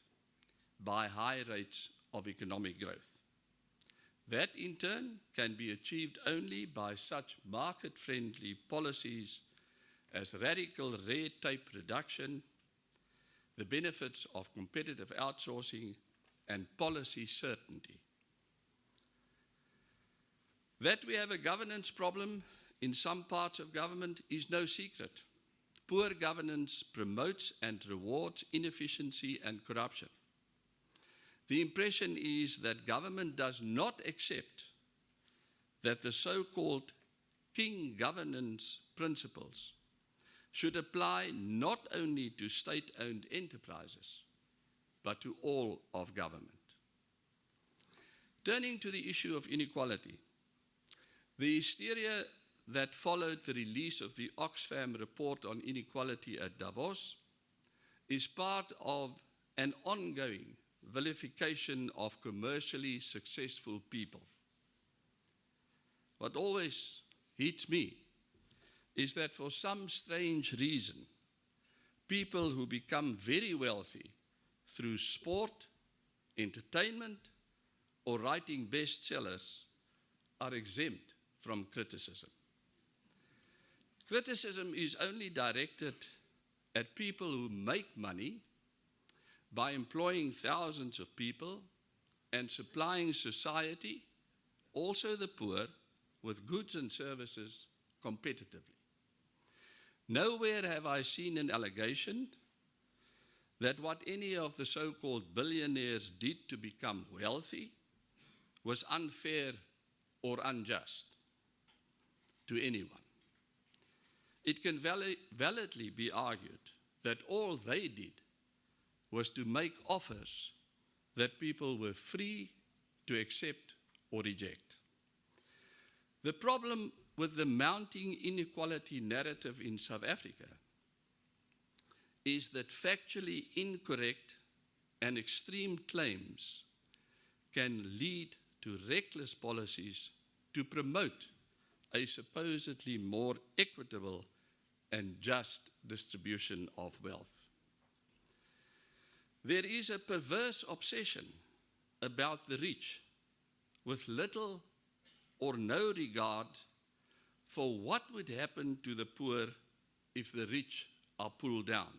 by high rates of economic growth. That, in turn, can be achieved only by such market-friendly policies as radical red tape reduction, the benefits of competitive outsourcing, and policy certainty. That we have a governance problem in some parts of government is no secret. Poor governance promotes and rewards inefficiency and corruption. The impression is that government does not accept that the so-called king governance principles should apply not only to state-owned enterprises, but to all of government. Turning to the issue of inequality, the hysteria that followed the release of the Oxfam report on inequality at Davos is part of an ongoing vilification of commercially successful people. What always hits me is that for some strange reason, people who become very wealthy through sport, entertainment, or writing bestsellers are exempt from criticism. Criticism is only directed at people who make money by employing thousands of people and supplying society, also the poor, with goods and services competitively. Nowhere have I seen an allegation that what any of the so-called billionaires did to become wealthy was unfair or unjust to anyone. It can validly be argued that all they did was to make offers that people were free to accept or reject. The problem with the mounting inequality narrative in South Africa is that factually incorrect and extreme claims can lead to reckless policies to promote a supposedly more equitable and just distribution of wealth. There is a perverse obsession about the rich with little or no regard for what would happen to the poor if the rich are pulled down.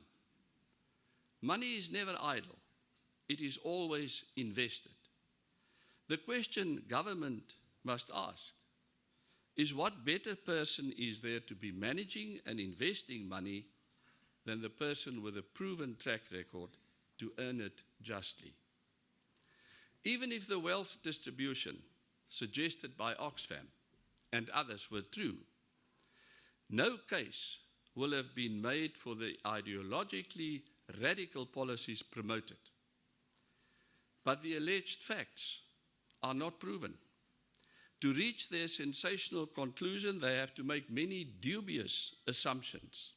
Money is never idle. It is always invested. The question government must ask is what better person is there to be managing and investing money than the person with a proven track record to earn it justly. Even if the wealth distribution suggested by Oxfam and others were true, no case will have been made for the ideologically radical policies promoted. But the alleged facts are not proven. To reach their sensational conclusion, they have to make many dubious assumptions.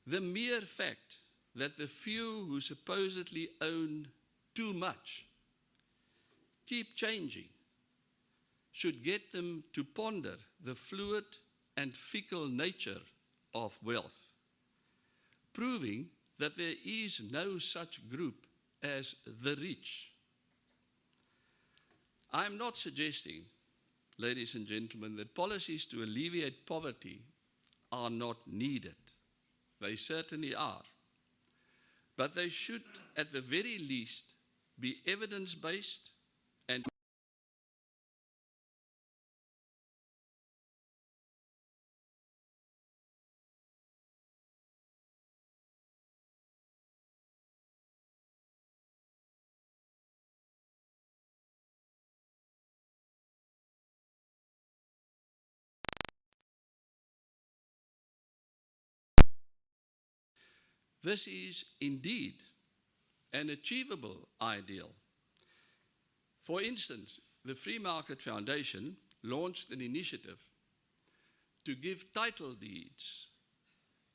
The mere fact that the few who supposedly own too much keep changing should get them to ponder the fluid and fickle nature of wealth, proving that there is no such group as the rich. I am not suggesting, ladies and gentlemen, that policies to alleviate poverty are not needed. They certainly are. But they should, at the very least, be evidence-based and this is indeed an achievable ideal. For instance, the Free Market Foundation launched an initiative to give title deeds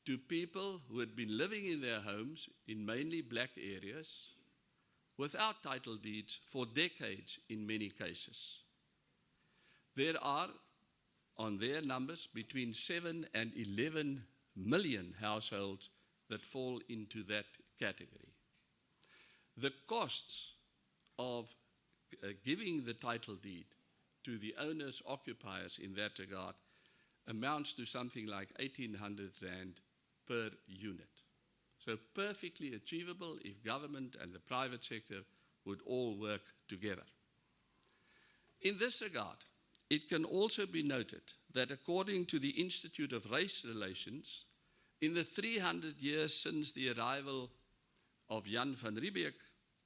to people who had been living in their homes in mainly black areas without title deeds for decades in many cases. There are, on their numbers, between 7 and 11 million households that fall into that category. The costs of giving the title deed to the owners, occupiers in that regard amounts to something like 1,800 Rand per unit. So perfectly achievable if government and the private sector would all work together. In this regard, it can also be noted that according to the Institute of Race Relations, in the 300 years since the arrival of Jan van Riebeeck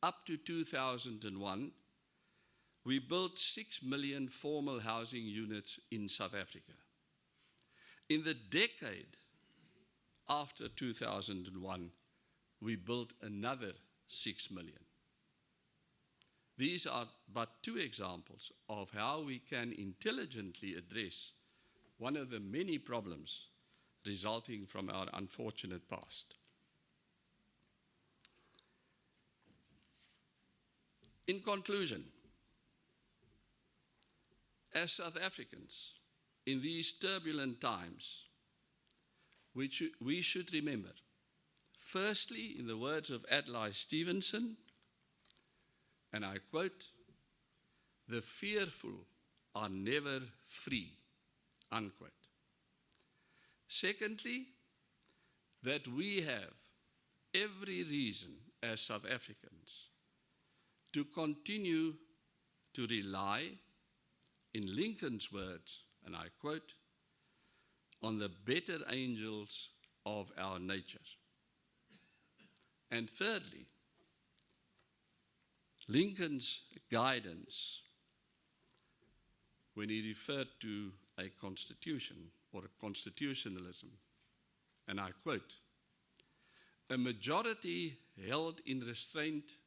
up to 2001, we built 6 million formal housing units in South Africa. In the decade after 2001, we built another 6 million. These are but two examples of how we can intelligently address one of the many problems resulting from our unfortunate past. In conclusion, as South Africans, in these turbulent times, we should remember, firstly, in the words of Adlai Stevenson, and I quote, "The fearful are never free," unquote. Secondly, that we have every reason as South Africans to continue to rely, in Lincoln's words, and I quote, on the better angels of our nature. And thirdly, Lincoln's guidance when he referred to a constitution or a constitutionalism, and I quote, "A majority held in restraint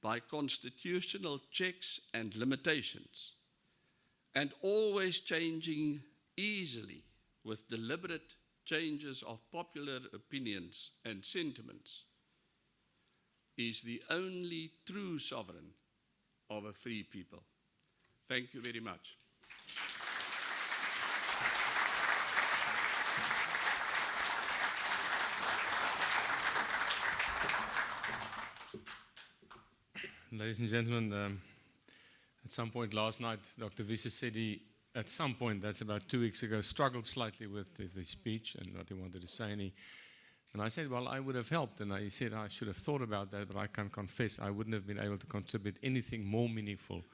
by constitutional checks and limitations, and always changing easily with deliberate changes of popular opinions and sentiments, is the only true sovereign of a free people." Thank you very much. Ladies and gentlemen, at some point last night, Dr. Visser said he, at some point, that's about 2 weeks ago, struggled slightly with his speech and what he wanted to say. And I said, well, I would have helped. And he said, I should have thought about that, but I can confess I wouldn't have been able to contribute anything more meaningful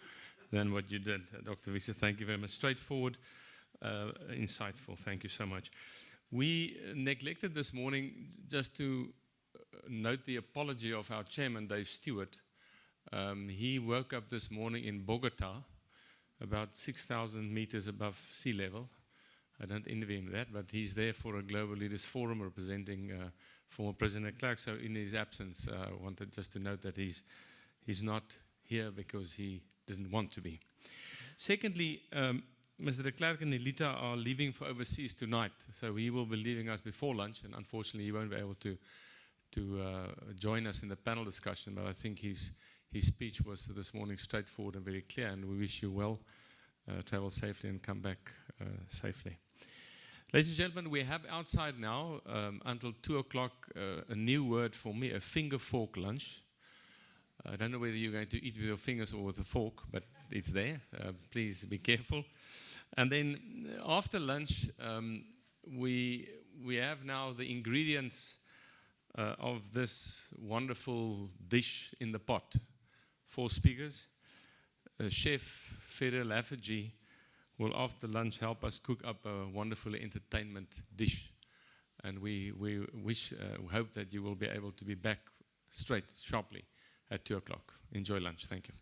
than what you did. Dr. Visser, thank you very much. Straightforward, insightful. Thank you so much. We neglected this morning just to note the apology of our chairman, Dave Stewart. He woke up this morning in Bogota, about 6,000 meters above sea level. I don't envy him that, but he's there for a Global Leaders Forum representing former President Klerk. So in his absence, I wanted just to note that he's not here because he didn't want to be. Secondly, Mr. de Klerk and Elita are leaving for overseas tonight, so he will be leaving us before lunch, and unfortunately he won't be able to join us in the panel discussion, but I think his speech was this morning straightforward and very clear, and we wish you well, travel safely and come back safely. Ladies and gentlemen, we have outside now until 2 o'clock a new word for me, a finger fork lunch. I don't know whether you're going to eat with your fingers or with a fork, but it's there. Please be careful. And then after lunch, we have now the ingredients of this wonderful dish in the pot. 4 speakers. Chef Ferre Lafferty will after lunch help us cook up a wonderful entertainment dish. And we hope that you will be able to be back straight, sharply at 2 o'clock. Enjoy lunch. Thank you.